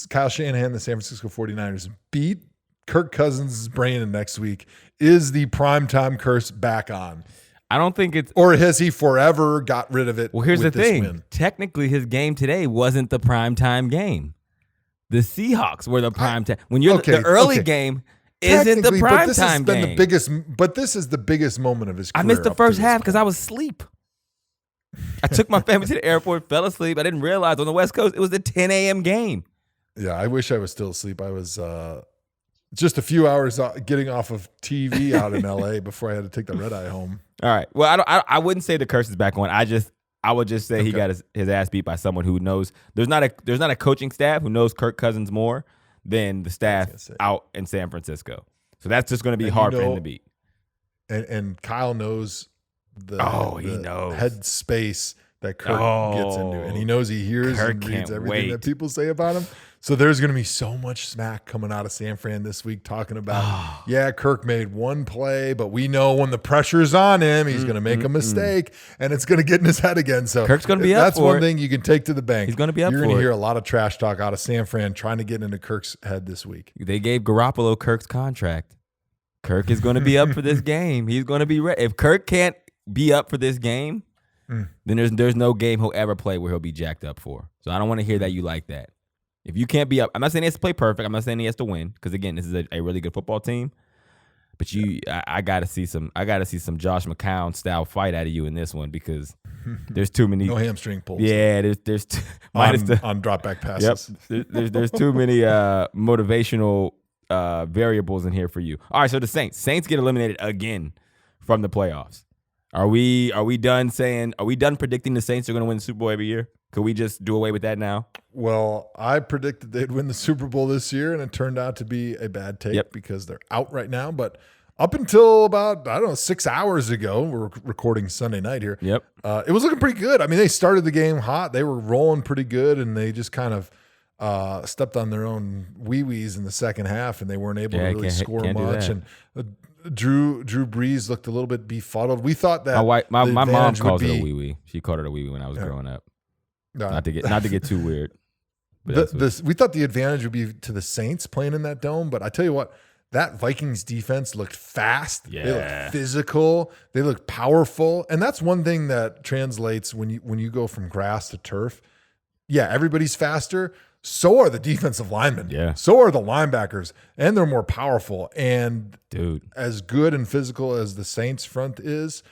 Speaker 2: Kyle Shanahan, the San Francisco 49ers, beat Kirk Cousins' brain next week, is the primetime curse back on?
Speaker 1: I don't think it's...
Speaker 2: Or has he forever got rid of it?
Speaker 1: Well, here's the thing.
Speaker 2: Win?
Speaker 1: Technically, his game today wasn't the primetime game. The Seahawks were the primetime. When you're the early game isn't the primetime game.
Speaker 2: But this is the biggest moment of his career.
Speaker 1: I missed the first half because I was asleep. I took my family to the airport, fell asleep. I didn't realize on the West Coast it was the 10 a.m. game.
Speaker 2: Yeah, I wish I was still asleep. I was... just a few hours getting off of TV out in LA before I had to take the red eye home.
Speaker 1: All right. Well, I wouldn't say the curse is back on. I would just say he got his ass beat by someone who knows. There's not a coaching staff who knows Kirk Cousins more than the staff out in San Francisco. So that's just going to be hard for him to beat.
Speaker 2: And Kyle knows
Speaker 1: he knows
Speaker 2: head space that Kirk gets into, and he knows he hears and reads everything that people say about him. So there's going to be so much smack coming out of San Fran this week talking about, Kirk made one play, but we know when the pressure's on him, he's going to make a mistake, and it's going to get in his head again. So
Speaker 1: Kirk's going to be up for it.
Speaker 2: That's one thing you can take to the bank.
Speaker 1: He's going to be up for it.
Speaker 2: You're going to hear a lot of trash talk out of San Fran trying to get into Kirk's head this week.
Speaker 1: They gave Garoppolo Kirk's contract. Kirk is going to be up for this game. He's going to be ready. If Kirk can't be up for this game, then there's no game he'll ever play where he'll be jacked up for. So I don't want to hear that you like that. If you can't be up, I'm not saying he has to play perfect. I'm not saying he has to win because again, this is a really good football team. But I gotta see some Josh McCown style fight out of you in this one because there's too many.
Speaker 2: No hamstring pulls.
Speaker 1: Yeah, there's
Speaker 2: on drop back passes.
Speaker 1: Yep, there's too many motivational variables in here for you. All right, so the Saints get eliminated again from the playoffs. Are we done predicting the Saints are going to win the Super Bowl every year? Could we just do away with that now?
Speaker 2: Well, I predicted they'd win the Super Bowl this year, and it turned out to be a bad take because they're out right now. But up until about, 6 hours ago, we're recording Sunday night here.
Speaker 1: Yep.
Speaker 2: It was looking pretty good. I mean, they started the game hot. They were rolling pretty good, and they just kind of stepped on their own wee-wees in the second half, and they weren't able to really score much. And Drew Brees looked a little bit befuddled. We thought that
Speaker 1: my mom calls it a wee-wee. She called it a wee-wee when I was growing up. Not to get too weird.
Speaker 2: We thought the advantage would be to the Saints playing in that dome, but I tell you what, that Vikings defense looked fast. Yeah. They looked physical. They looked powerful, and that's one thing that translates when you go from grass to turf. Yeah, everybody's faster. So are the defensive linemen. Yeah. So are the linebackers, and they're more powerful. And as good and physical as the Saints front is,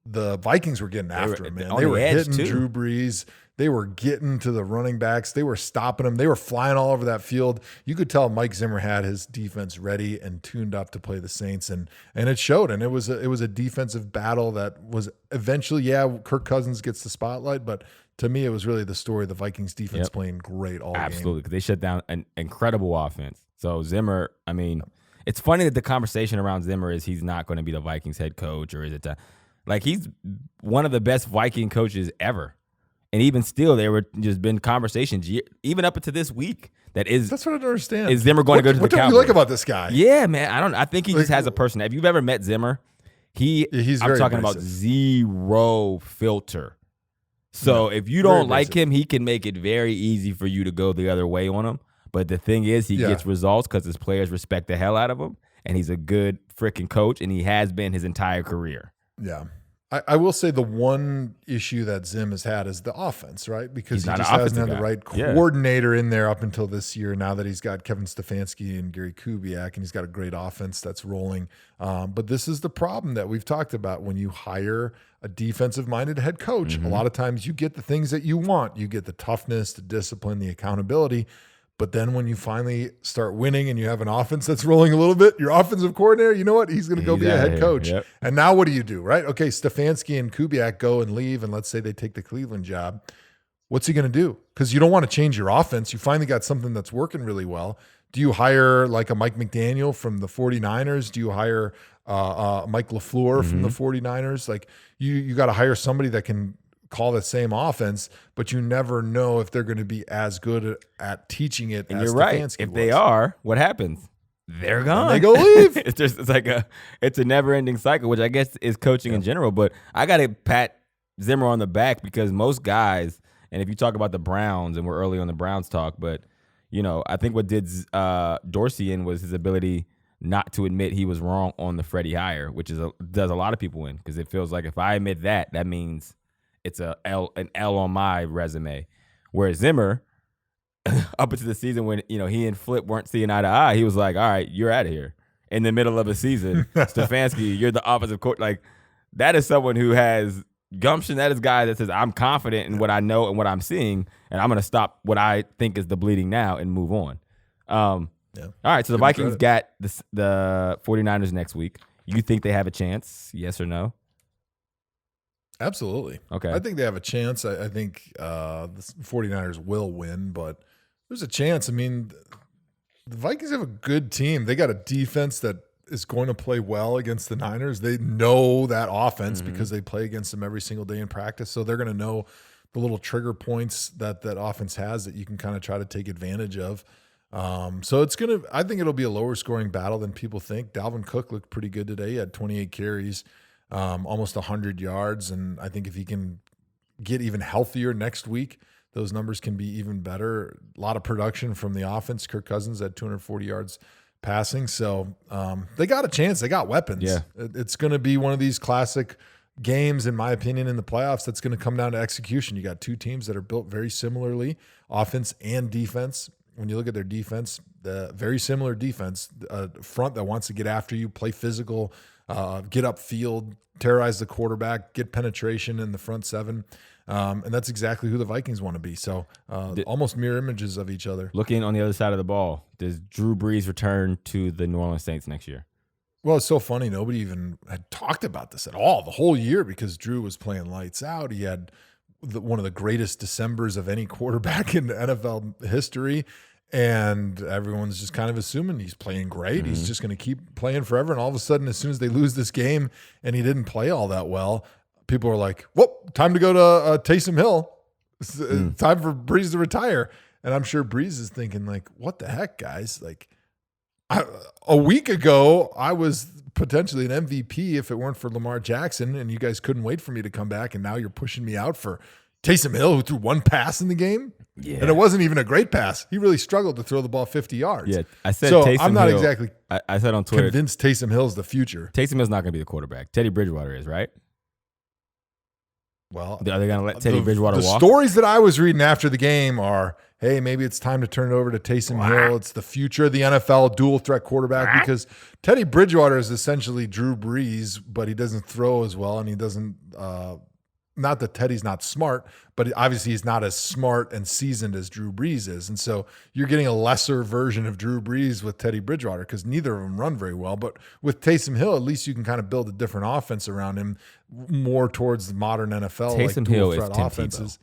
Speaker 2: the Vikings were getting after him, man. They were hitting Drew Brees. They were getting to the running backs. They were stopping them. They were flying all over that field. You could tell Mike Zimmer had his defense ready and tuned up to play the Saints, and it showed. And it was a defensive battle that was eventually, Kirk Cousins gets the spotlight, but to me, it was really the story of the Vikings defense playing great all game.
Speaker 1: Absolutely, because they shut down an incredible offense. So Zimmer, I mean, it's funny that the conversation around Zimmer is he's not going to be the Vikings head coach, or is it like he's one of the best Viking coaches ever. And even still, there were just been conversations, even up until this week. That's
Speaker 2: what I don't understand.
Speaker 1: Is Zimmer going to go to the Cowboys?
Speaker 2: What do you like about this guy?
Speaker 1: Yeah, man. I think he just has a person. If you've ever met Zimmer, I'm talking about zero filter. So if you don't like him, he can make it very easy for you to go the other way on him. But the thing is, he gets results because his players respect the hell out of him. And he's a good freaking coach, and he has been his entire career.
Speaker 2: Yeah. I will say the one issue that Zim has had is the offense, right? Because he just hasn't had the right coordinator in there up until this year. Now that he's got Kevin Stefanski and Gary Kubiak, and he's got a great offense that's rolling. But this is the problem that we've talked about when you hire a defensive-minded head coach. A lot of times you get the things that you want. You get the toughness, the discipline, the accountability. But then when you finally start winning and you have an offense that's rolling a little bit, your offensive coordinator, you know what? He's going to go be a head coach.
Speaker 1: Yep.
Speaker 2: And now what do? Right? Okay, Stefanski and Kubiak go and leave, and let's say they take the Cleveland job. What's he going to do? Because you don't want to change your offense. You finally got something that's working really well. Do you hire like a Mike McDaniel from the 49ers? Do you hire Mike LaFleur from the 49ers? Like you got to hire somebody that can call the same offense, but you never know if they're going to be as good at teaching it
Speaker 1: and
Speaker 2: as
Speaker 1: you're right.
Speaker 2: Stefanski
Speaker 1: If
Speaker 2: was.
Speaker 1: they are, what happens? They're gone.
Speaker 2: And they go leave.
Speaker 1: it's a never-ending cycle, which I guess is coaching in general. But I got to pat Zimmer on the back because most guys, and if you talk about the Browns, and we're early on the Browns talk, but I think what did Dorsey in was his ability not to admit he was wrong on the Freddie hire, which does a lot of people in, because it feels like if I admit that means it's an L on my resume. Whereas Zimmer, up until the season when he and Flip weren't seeing eye to eye, he was like, "All right, you're out of here." In the middle of a season, Stefanski, you're the offensive coach. Like, that is someone who has gumption. That is a guy that says, "I'm confident in what I know and what I'm seeing, and I'm going to stop what I think is the bleeding now and move on." All right, so the Vikings got the 49ers next week. You think they have a chance? Yes or no?
Speaker 2: Absolutely.
Speaker 1: Okay.
Speaker 2: I think they have a chance. I think the 49ers will win, but there's a chance. I mean, the Vikings have a good team. They got a defense that is going to play well against the Niners. They know that offense because they play against them every single day in practice. So they're going to know the little trigger points that offense has that you can kind of try to take advantage of. So I think it'll be a lower scoring battle than people think. Dalvin Cook looked pretty good today. He had 28 carries. Almost 100 yards, and I think if he can get even healthier next week, those numbers can be even better. A lot of production from the offense. Kirk Cousins had 240 yards passing, so they got a chance. They got weapons.
Speaker 1: Yeah.
Speaker 2: It's going to be one of these classic games, in my opinion, in the playoffs that's going to come down to execution. You got two teams that are built very similarly, offense and defense. When you look at their defense, the very similar defense, front that wants to get after you, play physical, get upfield, terrorize the quarterback, get penetration in the front seven. And that's exactly who the Vikings want to be. So almost mirror images of each other.
Speaker 1: Looking on the other side of the ball, does Drew Brees return to the New Orleans Saints next year?
Speaker 2: Well, it's so funny. Nobody even had talked about this at all the whole year because Drew was playing lights out. He had one of the greatest Decembers of any quarterback in NFL history. And everyone's just kind of assuming he's playing great. He's just going to keep playing forever. And all of a sudden, as soon as they lose this game and he didn't play all that well, people are like, "Whoa, time to go to Taysom Hill. It's time for Brees to retire." And I'm sure Brees is thinking, like, "What the heck, guys? Like, a week ago, I was potentially an MVP if it weren't for Lamar Jackson, and you guys couldn't wait for me to come back, and now you're pushing me out for Taysom Hill, who threw one pass in the game."
Speaker 1: Yeah.
Speaker 2: And it wasn't even a great pass. He really struggled to throw the ball 50 yards.
Speaker 1: Yeah, I said
Speaker 2: so.
Speaker 1: Taysom
Speaker 2: I'm not
Speaker 1: Hill,
Speaker 2: exactly
Speaker 1: I said on Twitter,
Speaker 2: convinced Taysom Hill's the future.
Speaker 1: Taysom Hill's not going to be the quarterback. Teddy Bridgewater is, right?
Speaker 2: Well,
Speaker 1: are they going to let Teddy Bridgewater walk?
Speaker 2: The stories that I was reading after the game are, hey, maybe it's time to turn it over to Taysom Hill. It's the future of the NFL, dual threat quarterback, because Teddy Bridgewater is essentially Drew Brees, but he doesn't throw as well, and he doesn't not that Teddy's not smart, but obviously he's not as smart and seasoned as Drew Brees is. And so you're getting a lesser version of Drew Brees with Teddy Bridgewater because neither of them run very well. But with Taysom Hill, at least you can kind of build a different offense around him, more towards the modern NFL.
Speaker 1: Taysom
Speaker 2: like
Speaker 1: Hill is
Speaker 2: threat offenses.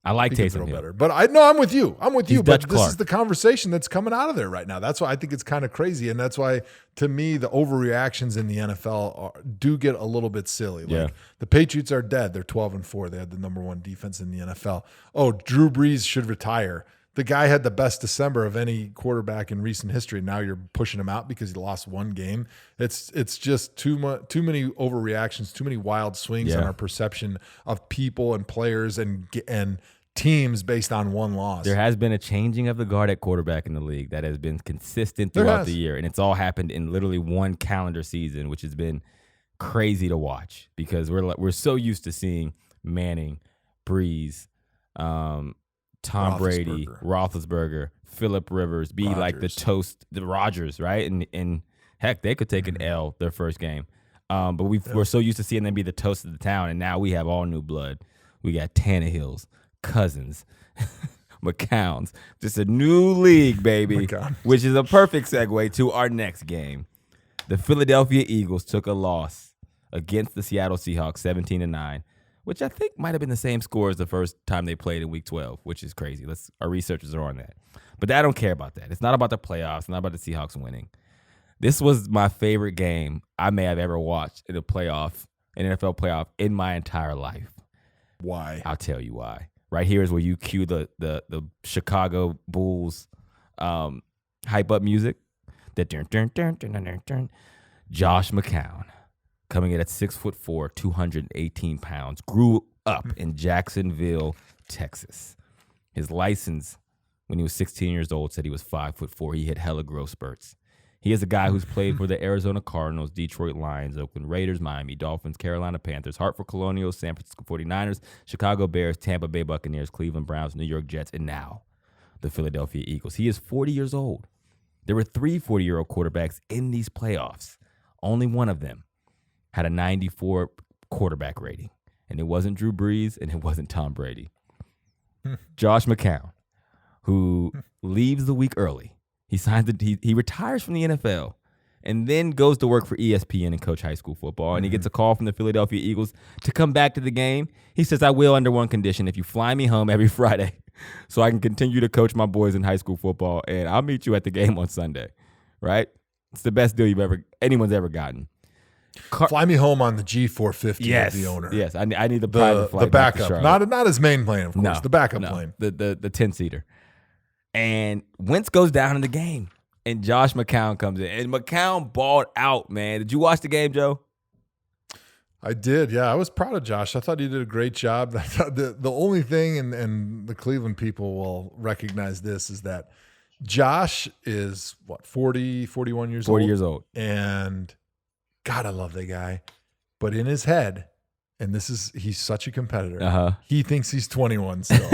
Speaker 1: I like Taysom Hill
Speaker 2: better. But I'm with you. I'm with you. But
Speaker 1: Dutch
Speaker 2: this
Speaker 1: Clark.
Speaker 2: is the conversation that's coming out of there right now. That's why I think it's kind of crazy. And that's why, to me, the overreactions in the NFL do get a little bit silly. Like, the Patriots are dead. They're 12-4. They had the number one defense in the NFL. Oh, Drew Brees should retire. The guy had the best December of any quarterback in recent history. Now you're pushing him out because he lost one game. It's just too many overreactions, too many wild swings on our perception of people and players and teams based on one loss.
Speaker 1: There has been a changing of the guard at quarterback in the league that has been consistent throughout the year, and it's all happened in literally one calendar season, which has been crazy to watch because we're so used to seeing Manning, Breeze, Tom Brady, Roethlisberger, Phillip Rivers be like the Rodgers, right? And heck, they could take an L their first game. But we're so used to seeing them be the toast of the town, and now we have all new blood. We got Tannehills, Cousins, McCowns. Just a new league, baby, which is a perfect segue to our next game. The Philadelphia Eagles took a loss against the Seattle Seahawks, 17-9, which I think might have been the same score as the first time they played in Week 12, which is crazy. Our researchers are on that. But I don't care about that. It's not about the playoffs. It's not about the Seahawks winning. This was my favorite game I may have ever watched in an NFL playoff in my entire life.
Speaker 2: Why?
Speaker 1: I'll tell you why. Right here is where you cue the Chicago Bulls hype up music. Josh McCown, coming in at 6'4", 218 pounds, grew up in Jacksonville, Texas. His license when he was 16 years old said he was 5'4". He hit hella growth spurts. He is a guy who's played for the Arizona Cardinals, Detroit Lions, Oakland Raiders, Miami Dolphins, Carolina Panthers, Hartford Colonials, San Francisco 49ers, Chicago Bears, Tampa Bay Buccaneers, Cleveland Browns, New York Jets, and now the Philadelphia Eagles. He is 40 years old. There were 3 40-year-old quarterbacks in these playoffs. Only one of them had a 94 quarterback rating, and it wasn't Drew Brees, and it wasn't Tom Brady. Josh McCown, who leaves the week early. He retires from the NFL and then goes to work for ESPN and coach high school football. And he gets a call from the Philadelphia Eagles to come back to the game. He says, I will under one condition, if you fly me home every Friday so I can continue to coach my boys in high school football, and I'll meet you at the game on Sunday. Right? It's the best deal anyone's ever gotten.
Speaker 2: Fly me home on the G450 of the owner.
Speaker 1: Yes, I need the private flight.
Speaker 2: The backup, not his main plane, of course.
Speaker 1: No,
Speaker 2: the backup plane.
Speaker 1: The 10-seater. And Wentz goes down in the game, and Josh McCown comes in. And McCown balled out, man. Did you watch the game, Joe?
Speaker 2: I did, yeah. I was proud of Josh. I thought he did a great job. I thought the only thing, and the Cleveland people will recognize this, is that Josh is, 41 years old?
Speaker 1: 40 years old.
Speaker 2: And God, I love that guy. But in his head, and he's such a competitor, he thinks he's 21 still.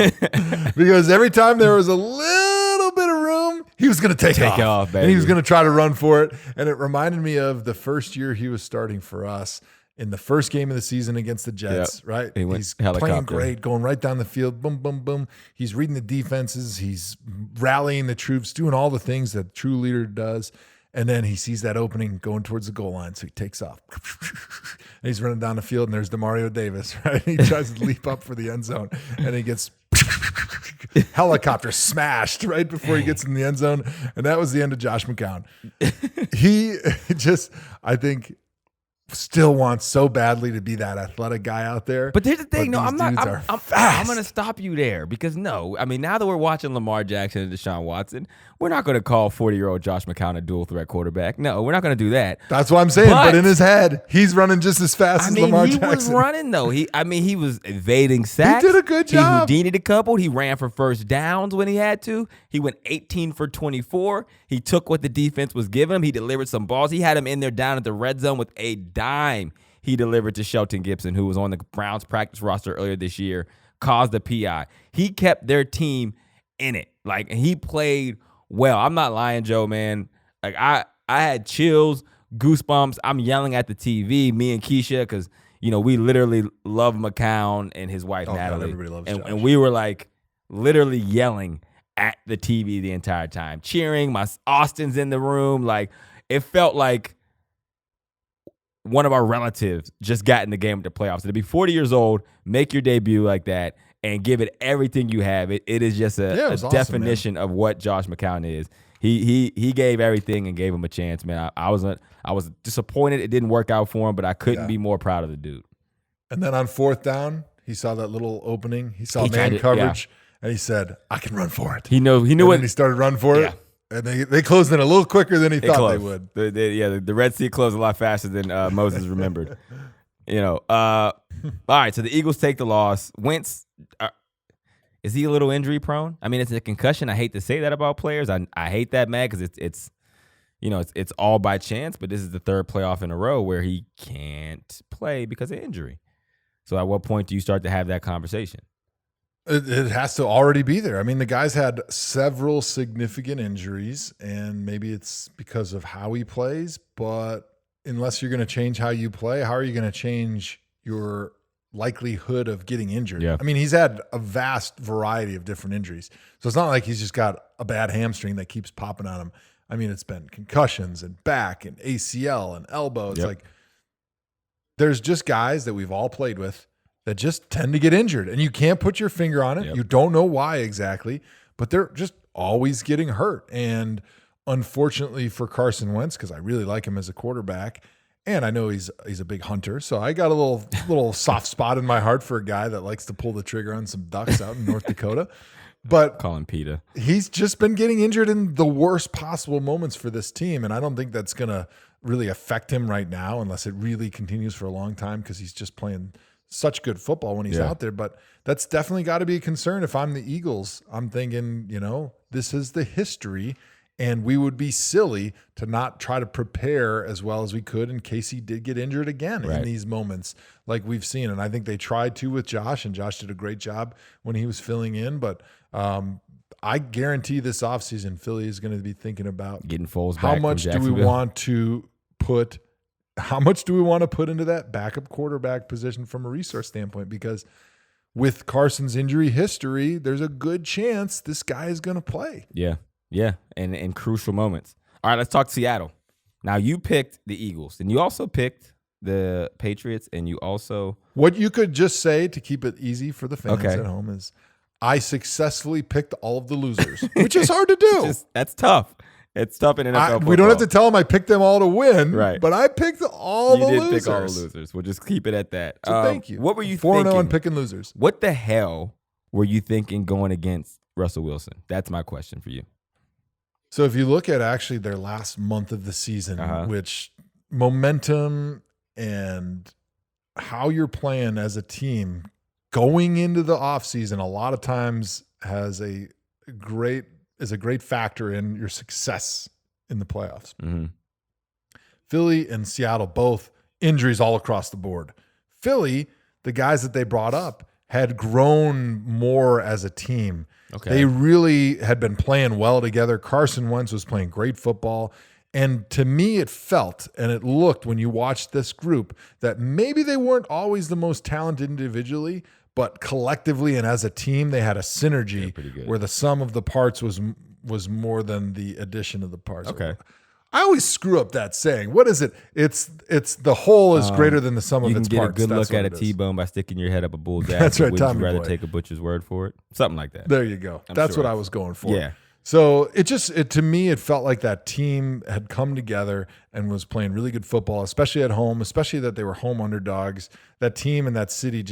Speaker 2: Because every time there was a little bit of room, he was going to take off, baby. And he was going to try to run for it. And it reminded me of the first year he was starting for us in the first game of the season against the Jets, right? He's playing great, going right down the field, boom, boom, boom. He's reading the defenses. He's rallying the troops, doing all the things that a true leader does. And then he sees that opening going towards the goal line, so he takes off. And he's running down the field, and there's DeMario Davis, right? He tries to leap up for the end zone, and he gets helicopter smashed right before he gets in the end zone. And that was the end of Josh McCown. He just, I think, still wants so badly to be that athletic guy out there.
Speaker 1: But here's the thing, I'm going to stop you there because now that we're watching Lamar Jackson and Deshaun Watson, we're not going to call 40-year-old Josh McCown a dual threat quarterback. No, we're not going to do that.
Speaker 2: That's what I'm saying. But in his head, he's running just as fast as Lamar Jackson.
Speaker 1: He was running though. He was evading sacks.
Speaker 2: He did a good job.
Speaker 1: He Houdini'd a couple. He ran for first downs when he had to. He went 18 for 24. He took what the defense was giving him. He delivered some balls. He had him in there down at the red zone with a dime. He delivered to Shelton Gibson, who was on the Browns practice roster earlier this year, caused the PI. He kept their team in it. He played well. I'm not lying, Joe, man. I had chills, goosebumps. I'm yelling at the TV, me and Keisha, because, we literally love McCown and his wife, Natalie.
Speaker 2: Everybody loves Josh.
Speaker 1: And we were literally yelling at the TV the entire time, cheering. My Austin's in the room. It felt like one of our relatives just got in the game with the playoffs. So to be 40 years old, make your debut like that, and give it everything you have. It is just a definition of what Josh McCown is. He gave everything and gave him a chance, man. I was disappointed it didn't work out for him, but I couldn't be more proud of the dude.
Speaker 2: And then on fourth down, he saw that little opening. He saw man coverage, and he said, "I can run for it."
Speaker 1: He knew what.
Speaker 2: And he started running for it. And they closed in a little quicker than he thought they would.
Speaker 1: The Red Sea closed a lot faster than Moses remembered. All right, so the Eagles take the loss. Wentz, is he a little injury prone? It's a concussion. I hate to say that about players. I hate that, man, because it's it's all by chance, but this is the third playoff in a row where he can't play because of injury. So at what point do you start to have that conversation?
Speaker 2: It has to already be there. I mean, the guy's had several significant injuries, and maybe it's because of how he plays, but unless you're going to change how you play, how are you going to change your likelihood of getting injured?
Speaker 1: Yeah.
Speaker 2: I mean, he's had a vast variety of different injuries. So it's not like he's just got a bad hamstring that keeps popping on him. I mean, it's been concussions and back and ACL and elbow. It's like there's just guys that we've all played with that just tend to get injured, and you can't put your finger on it.
Speaker 1: Yep.
Speaker 2: You don't know why exactly, but they're just always getting hurt. And unfortunately for Carson Wentz, because I really like him as a quarterback, and I know he's a big hunter, so I got a little soft spot in my heart for a guy that likes to pull the trigger on some ducks out in North Dakota. But
Speaker 1: Call him PETA.
Speaker 2: He's just been getting injured in the worst possible moments for this team, and I don't think that's going to really affect him right now unless it really continues for a long time because he's just playing such good football when he's out there. But that's definitely got to be a concern. If I'm the Eagles, I'm thinking, this is the history, and we would be silly to not try to prepare as well as we could in case he did get injured again in these moments like we've seen. And I think they tried to with Josh, and Josh did a great job when he was filling in. But I guarantee this offseason, Philly is going to be thinking about
Speaker 1: getting Foles back.
Speaker 2: How much do we want to put into that backup quarterback position from a resource standpoint? Because with Carson's injury history, there's a good chance this guy is going to play.
Speaker 1: Yeah. And in crucial moments. All right, let's talk Seattle. Now, you picked the Eagles, and you also picked the Patriots, and you also...
Speaker 2: What you could just say to keep it easy for the fans at home is, I successfully picked all of the losers, which is hard to do.
Speaker 1: That's tough. It's tough in NFL football.
Speaker 2: We don't have to tell them I picked them all to win,
Speaker 1: right?
Speaker 2: But I picked all the losers.
Speaker 1: You did pick all the losers. We'll just keep it at that.
Speaker 2: So thank you.
Speaker 1: What were you thinking?
Speaker 2: 4-0 and picking losers.
Speaker 1: What the hell were you thinking going against Russell Wilson? That's my question for you.
Speaker 2: So if you look at actually their last month of the season, which momentum and how you're playing as a team going into the offseason a lot of times is a great factor in your success in the playoffs.
Speaker 1: Mm-hmm.
Speaker 2: Philly and Seattle, both injuries all across the board. Philly, the guys that they brought up had grown more as a team.
Speaker 1: Okay.
Speaker 2: They really had been playing well together. Carson Wentz was playing great football. And to me, it felt and it looked when you watched this group that maybe they weren't always the most talented individually, but collectively and as a team, they had a synergy where the sum of the parts was more than the addition of the parts.
Speaker 1: Okay.
Speaker 2: I always screw up that saying. What is it? It's the whole is greater than the sum of its parts.
Speaker 1: You can get a good look at a T-bone by sticking your head up a bull's ass.
Speaker 2: That's right,
Speaker 1: Would
Speaker 2: Tommy
Speaker 1: you rather
Speaker 2: boy.
Speaker 1: take a butcher's word for it? Something like that.
Speaker 2: There you go. That's what I was going for.
Speaker 1: Yeah.
Speaker 2: So to me, it felt like that team had come together and was playing really good football, especially at home, especially that they were home underdogs. That team and that city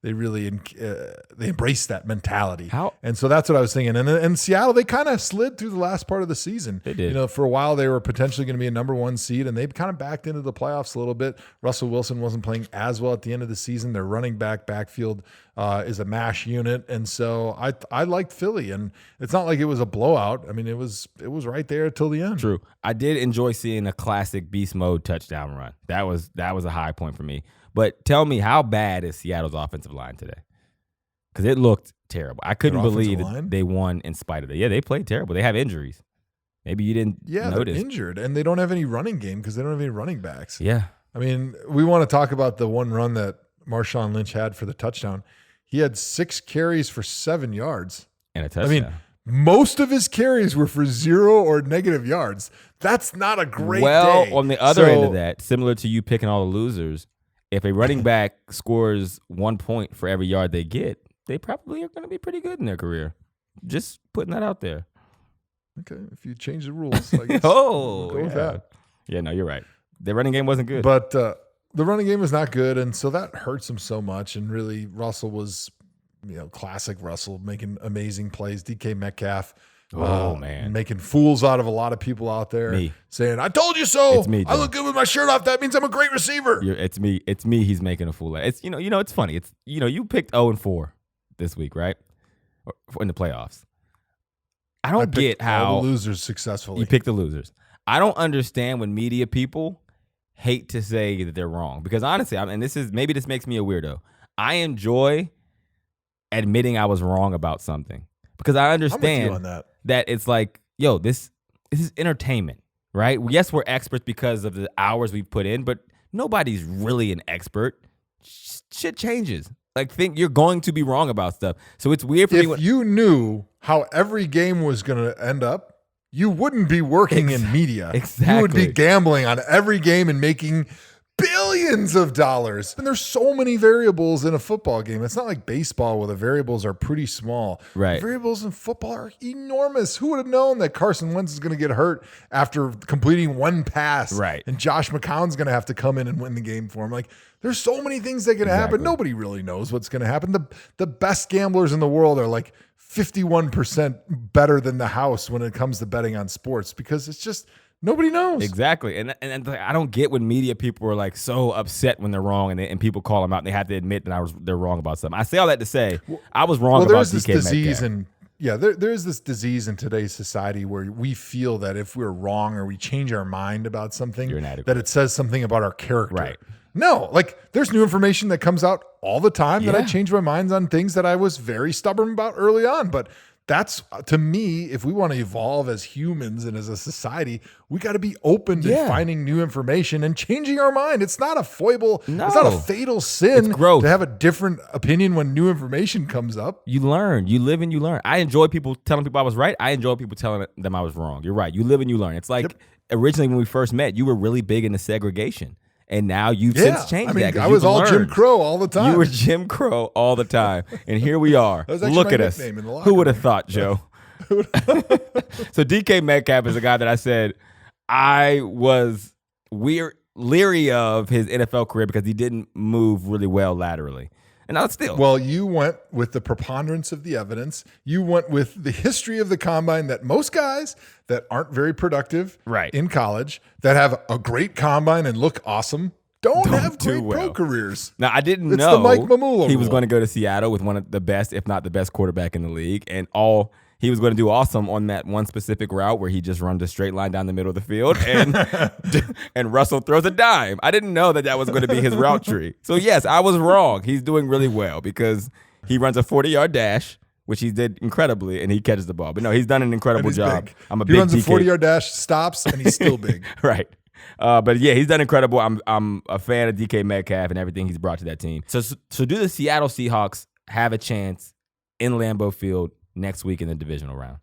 Speaker 2: they really they embraced that mentality. And so that's what I was thinking. And Seattle, they kind of slid through the last part of the season.
Speaker 1: They did.
Speaker 2: For a while they were potentially going to be a number one seed, and they kind of backed into the playoffs a little bit. Russell Wilson wasn't playing as well at the end of the season. Their running backfield is a mash unit, and so I liked Philly, and it's not like it was a blowout. I mean, it was right there till the end.
Speaker 1: True. I did enjoy seeing a classic beast mode touchdown run. That was a high point for me. But tell me, how bad is Seattle's offensive line today? Because it looked terrible. I couldn't believe that they won in spite of it. Yeah, they played terrible. They have injuries. Maybe you didn't notice.
Speaker 2: They're injured, and they don't have any running game because they don't have any running backs.
Speaker 1: Yeah.
Speaker 2: I mean, we want to talk about the one run that Marshawn Lynch had for the touchdown. He had 6 carries for 7 yards.
Speaker 1: And a touchdown.
Speaker 2: I mean, most of his carries were for 0 or negative yards. That's not a great day.
Speaker 1: Well, on the other end of that, similar to you picking all the losers, if a running back scores 1 point for every yard they get, they probably are going to be pretty good in their career. Just putting that out there.
Speaker 2: Okay, if you change the rules, I guess
Speaker 1: we'll
Speaker 2: go with that.
Speaker 1: Yeah, no, you're right. The running game wasn't good.
Speaker 2: But the running game was not good, and so that hurts him so much. And really, Russell was, classic Russell, making amazing plays. DK Metcalf,
Speaker 1: man,
Speaker 2: making fools out of a lot of people out there.
Speaker 1: Me.
Speaker 2: Saying, "I told you so."
Speaker 1: It's me,
Speaker 2: I look good with my shirt off. That means I'm a great receiver.
Speaker 1: It's me. It's me. He's making a fool. It's it's funny. It's you picked 0-4 this week, right? In the playoffs. I don't get how
Speaker 2: all the losers successfully.
Speaker 1: You picked the losers. I don't understand when media people hate to say that they're wrong, because honestly, maybe this makes me a weirdo. I enjoy admitting I was wrong about something, because I understand that it's like, yo, this is entertainment, right? Yes, we're experts because of the hours we put in, but nobody's really an expert. Shit changes. Like, you're going to be wrong about stuff. So it's weird for me.
Speaker 2: If you knew how every game was going to end up, you wouldn't be working in media.
Speaker 1: Exactly.
Speaker 2: You would be gambling on every game and making billions of dollars. And there's so many variables in a football game. It's not like baseball where the variables are pretty small.
Speaker 1: Right.
Speaker 2: The variables in football are enormous. Who would have known that Carson Wentz is going to get hurt after completing one pass?
Speaker 1: Right.
Speaker 2: And Josh McCown's going to have to come in and win the game for him. Like, there's so many things that can happen. Nobody really knows what's going to happen. The best gamblers in the world are like 51% better than the house when it comes to betting on sports, because it's just nobody knows.
Speaker 1: Exactly. And I don't get when media people are like so upset when they're wrong, and people call them out and they have to admit that they're wrong about something. I say all that to say I was wrong about DK Metcalf.
Speaker 2: There's this disease in today's society where we feel that if we're wrong or we change our mind about something, that it says something about our character.
Speaker 1: Right.
Speaker 2: No, like, there's new information that comes out all the time that I change my mind on things that I was very stubborn about early on. But that's, to me, if we want to evolve as humans and as a society, we got to be open to finding new information and changing our mind. It's not a foible. No. It's not a fatal sin to have a different opinion when new information comes up.
Speaker 1: You learn. You live and you learn. I enjoy people telling people I was right. I enjoy people telling them I was wrong. You're right. You live and you learn. It's like originally when we first met, you were really big into segregation. And now you've since changed that.
Speaker 2: I was all Jim Crow all the time.
Speaker 1: You were Jim Crow all the time. And here we are. Look at us. Who would have thought, Joe? So DK Metcalf is a guy that I said I was leery of his NFL career because he didn't move really well laterally. And now still.
Speaker 2: Well, you went with the preponderance of the evidence. You went with the history of the combine that most guys that aren't very productive in college, that have a great combine and look awesome, don't have great pro careers.
Speaker 1: Now, I didn't know
Speaker 2: the Mike Mamula
Speaker 1: he was going to go to Seattle with one of the best, if not the best quarterback in the league. And he was going to do awesome on that one specific route where he just runs a straight line down the middle of the field and Russell throws a dime. I didn't know that was going to be his route tree. So, yes, I was wrong. He's doing really well because he runs a 40-yard dash, which he did incredibly, and he catches the ball. But no, he's done an incredible job.
Speaker 2: Big. He runs a 40-yard dash, stops, and he's still big.
Speaker 1: Right. But yeah, he's done incredible. I'm a fan of DK Metcalf and everything he's brought to that team. So do the Seattle Seahawks have a chance in Lambeau Field next week in the divisional round?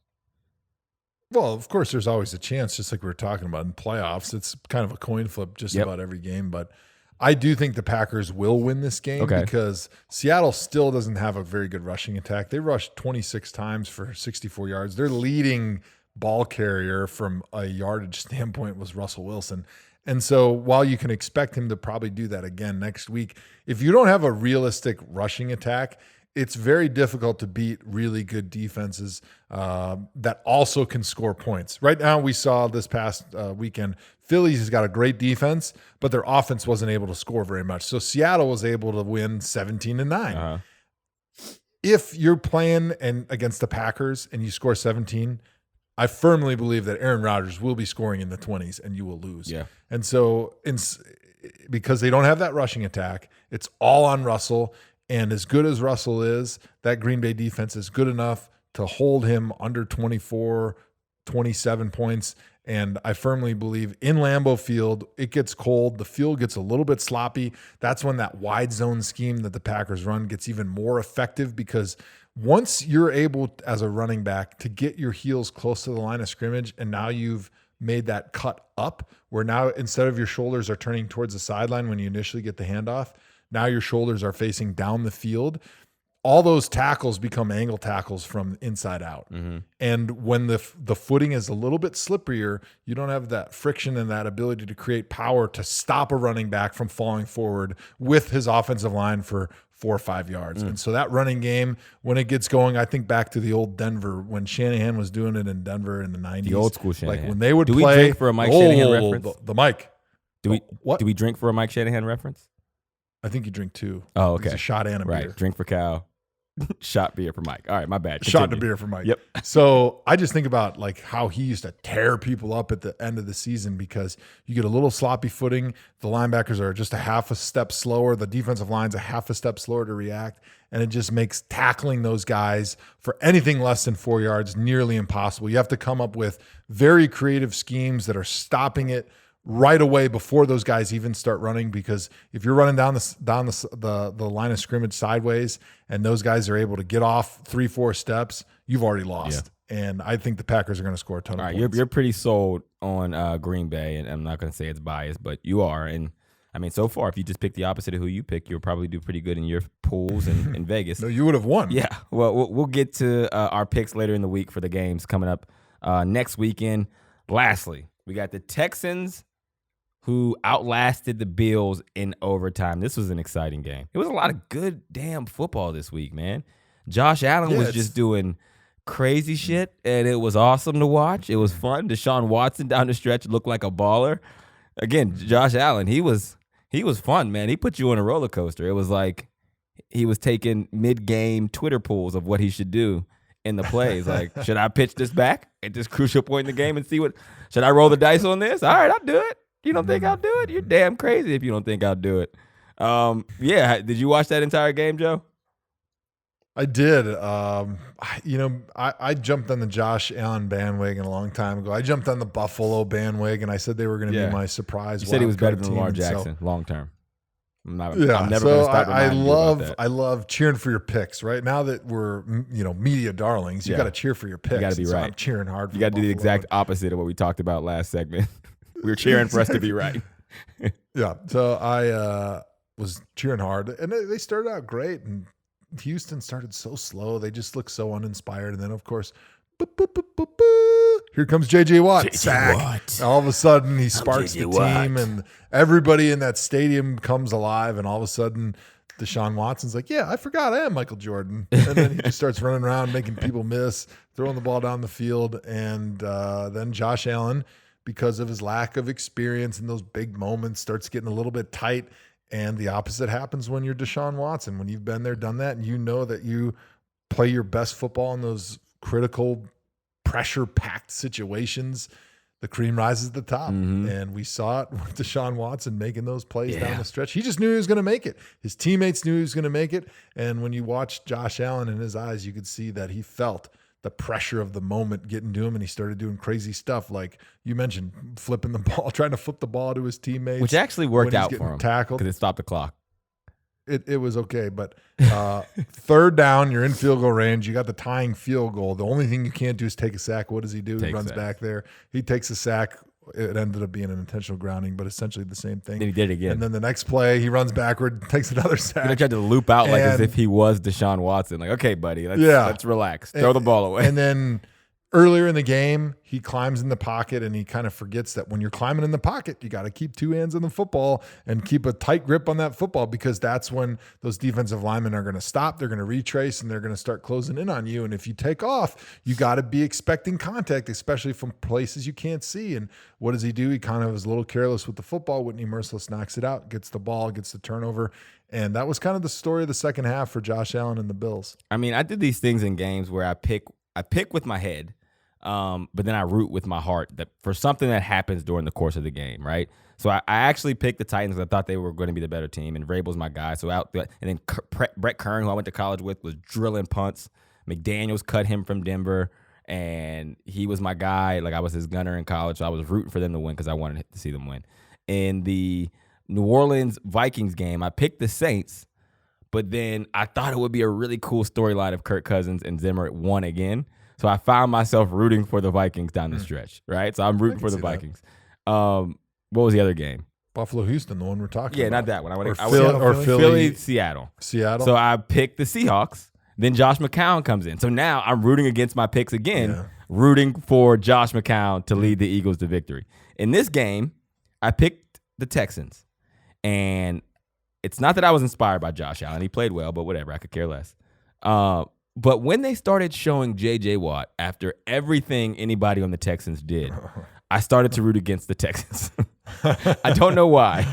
Speaker 2: Well, of course, there's always a chance, just like we were talking about in playoffs. It's kind of a coin flip just about every game. But I do think the Packers will win this game because Seattle still doesn't have a very good rushing attack. They rushed 26 times for 64 yards. Their leading ball carrier from a yardage standpoint was Russell Wilson. And so while you can expect him to probably do that again next week, if you don't have a realistic rushing attack, it's very difficult to beat really good defenses that also can score points. Right now, we saw this past weekend, Phillies has got a great defense, but their offense wasn't able to score very much. So Seattle was able to win 17-9. Uh-huh. If you're playing against the Packers and you score 17, I firmly believe that Aaron Rodgers will be scoring in the 20s and you will lose.
Speaker 1: Yeah.
Speaker 2: And so because they don't have that rushing attack, it's all on Russell. And as good as Russell is, that Green Bay defense is good enough to hold him under 24, 27 points. And I firmly believe in Lambeau Field, it gets cold. The field gets a little bit sloppy. That's when that wide zone scheme that the Packers run gets even more effective, because once you're able as a running back to get your heels close to the line of scrimmage, and now you've made that cut up where now instead of your shoulders are turning towards the sideline when you initially get the handoff, now your shoulders are facing down the field. All those tackles become angle tackles from inside out. Mm-hmm. And when the footing is a little bit slipperier, you don't have that friction and that ability to create power to stop a running back from falling forward with his offensive line for 4 or 5 yards. And so that running game, when it gets going, I think back to the old Denver, when Shanahan was doing it in Denver in the 90s.
Speaker 1: The old school Shanahan.
Speaker 2: Like when they would
Speaker 1: play.
Speaker 2: Do
Speaker 1: we drink for a Mike Shanahan reference?
Speaker 2: The mic.
Speaker 1: Do we drink for a Mike Shanahan reference?
Speaker 2: I think you drink 2.
Speaker 1: Oh, okay.
Speaker 2: It's a shot and a beer.
Speaker 1: Drink for Cal. Shot beer for Mike. All right, my bad.
Speaker 2: Shot to beer for Mike.
Speaker 1: Yep.
Speaker 2: So I just think about like how he used to tear people up at the end of the season because you get a little sloppy footing. The linebackers are just a half a step slower. The defensive line's a half a step slower to react. And it just makes tackling those guys for anything less than 4 yards nearly impossible. You have to come up with very creative schemes that are stopping it right away before those guys even start running, because if you're running down the line of scrimmage sideways and those guys are able to get off 3-4 steps, you've already lost. Yeah. And I think the Packers are going to score a ton of points.
Speaker 1: You're pretty sold on Green Bay, and I'm not going to say it's biased, but you are. And I mean, so far, if you just pick the opposite of who you pick, you'll probably do pretty good in your pools in Vegas.
Speaker 2: No, you would have won.
Speaker 1: Yeah. Well, we'll get to our picks later in the week for the games coming up next weekend. Lastly, we got the Texans, who outlasted the Bills in overtime. This was an exciting game. It was a lot of good damn football this week, man. Josh Allen was just doing crazy shit, and it was awesome to watch. It was fun. Deshaun Watson down the stretch looked like a baller. Again, Josh Allen, he was fun, man. He put you on a roller coaster. It was like he was taking mid-game Twitter polls of what he should do in the plays. Like, should I pitch this back at this crucial point in the game and see should I roll the dice on this? All right, I'll do it. You don't think I'll do it? You're damn crazy if you don't think I'll do it. Yeah. Did you watch that entire game, Joe?
Speaker 2: I did. I jumped on the Josh Allen bandwagon a long time ago. I jumped on the Buffalo bandwagon. I said they were going to be my surprise.
Speaker 1: You said he was better than Lamar Jackson long term. I'm never going to stop reminding you about that.
Speaker 2: I love cheering for your picks. Right now that we're media darlings, you got to cheer for your picks. You
Speaker 1: got to be right.
Speaker 2: I'm cheering hard.
Speaker 1: You got to do the exact opposite of what we talked about last segment. We were cheering for us to be right.
Speaker 2: Yeah. So I was cheering hard, and they started out great. And Houston started so slow; they just looked so uninspired. And then, of course, boop, boop, boop, boop, boop, here comes J.J. Watt. Sack. All of a sudden, he sparks the team, and everybody in that stadium comes alive. And all of a sudden, Deshaun Watson's like, "Yeah, I forgot I am Michael Jordan." And then he just starts running around, making people miss, throwing the ball down the field, and then Josh Allen, because of his lack of experience in those big moments, starts getting a little bit tight. And the opposite happens when you're Deshaun Watson. When you've been there, done that, and you know that you play your best football in those critical, pressure-packed situations, the cream rises to the top. Mm-hmm. And we saw it with Deshaun Watson making those plays down the stretch. He just knew he was going to make it. His teammates knew he was going to make it. And when you watch Josh Allen in his eyes, you could see that he felt the pressure of the moment getting to him, and he started doing crazy stuff like you mentioned, flipping the ball, trying to flip the ball to his teammates,
Speaker 1: which actually worked out for him
Speaker 2: tackled
Speaker 1: because it stopped the clock.
Speaker 2: It was okay, but third down, you're in field goal range. You got the tying field goal. The only thing you can't do is take a sack. What does he do? He runs back there. He takes a sack. It ended up being an intentional grounding, but essentially the same thing.
Speaker 1: Then he did it again.
Speaker 2: And then the next play, he runs backward, takes another sack.
Speaker 1: He tried to loop out like as if he was Deshaun Watson. Like, okay, buddy, let's relax. Throw the ball away.
Speaker 2: And then earlier in the game, he climbs in the pocket, and he kind of forgets that when you're climbing in the pocket, you got to keep two hands on the football and keep a tight grip on that football, because that's when those defensive linemen are going to stop. They're going to retrace, and they're going to start closing in on you. And if you take off, you got to be expecting contact, especially from places you can't see. And what does he do? He kind of is a little careless with the football. Whitney Merciless knocks it out, gets the ball, gets the turnover. And that was kind of the story of the second half for Josh Allen and the Bills.
Speaker 1: I mean, I did these things in games where I pick with my head. But then I root with my heart that for something that happens during the course of the game, right? So I actually picked the Titans because I thought they were going to be the better team, and Vrabel's my guy. So and then Brett Kern, who I went to college with, was drilling punts. McDaniels cut him from Denver, and he was my guy. Like, I was his gunner in college, so I was rooting for them to win because I wanted to see them win. In the New Orleans Vikings game, I picked the Saints, but then I thought it would be a really cool storyline if Kirk Cousins and Zimmer won again. So I found myself rooting for the Vikings down the stretch, right? So I'm rooting for the Vikings. What was the other game?
Speaker 2: Buffalo, Houston, the one we're talking about.
Speaker 1: Yeah, not that one.
Speaker 2: Philly,
Speaker 1: Seattle.
Speaker 2: Seattle.
Speaker 1: So I picked the Seahawks. Then Josh McCown comes in. So now I'm rooting against my picks again, rooting for Josh McCown to lead the Eagles to victory. In this game, I picked the Texans. And it's not that I was inspired by Josh Allen. He played well, but whatever. I could care less. But when they started showing J.J. Watt after everything anybody on the Texans did, I started to root against the Texans. I don't know why.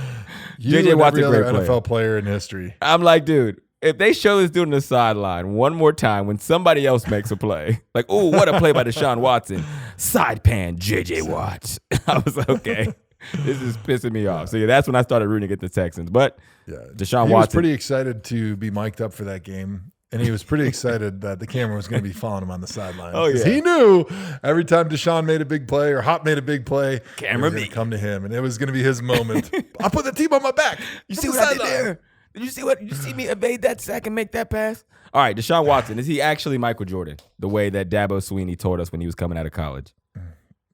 Speaker 2: J.J. Watt's a great player. NFL player in history.
Speaker 1: I'm like, dude, if they show this dude on the sideline one more time when somebody else makes a play, like, oh, what a play by Deshaun Watson, side pan J.J. Watt. I was like, okay, this is pissing me off. So, yeah, that's when I started rooting against the Texans. But Deshaun Watson.
Speaker 2: He was pretty excited to be mic'd up for that game. And he was pretty excited that the camera was going to be following him on the sideline.
Speaker 1: Oh, yeah.
Speaker 2: He knew every time Deshaun made a big play or Hop made a big play,
Speaker 1: camera
Speaker 2: was going to come to him. And it was going to be his moment. I put the team on my back.
Speaker 1: You see what I did there? Did you see me evade that sack and make that pass? All right, Deshaun Watson, is he actually Michael Jordan, the way that Dabo Swinney told us when he was coming out of college?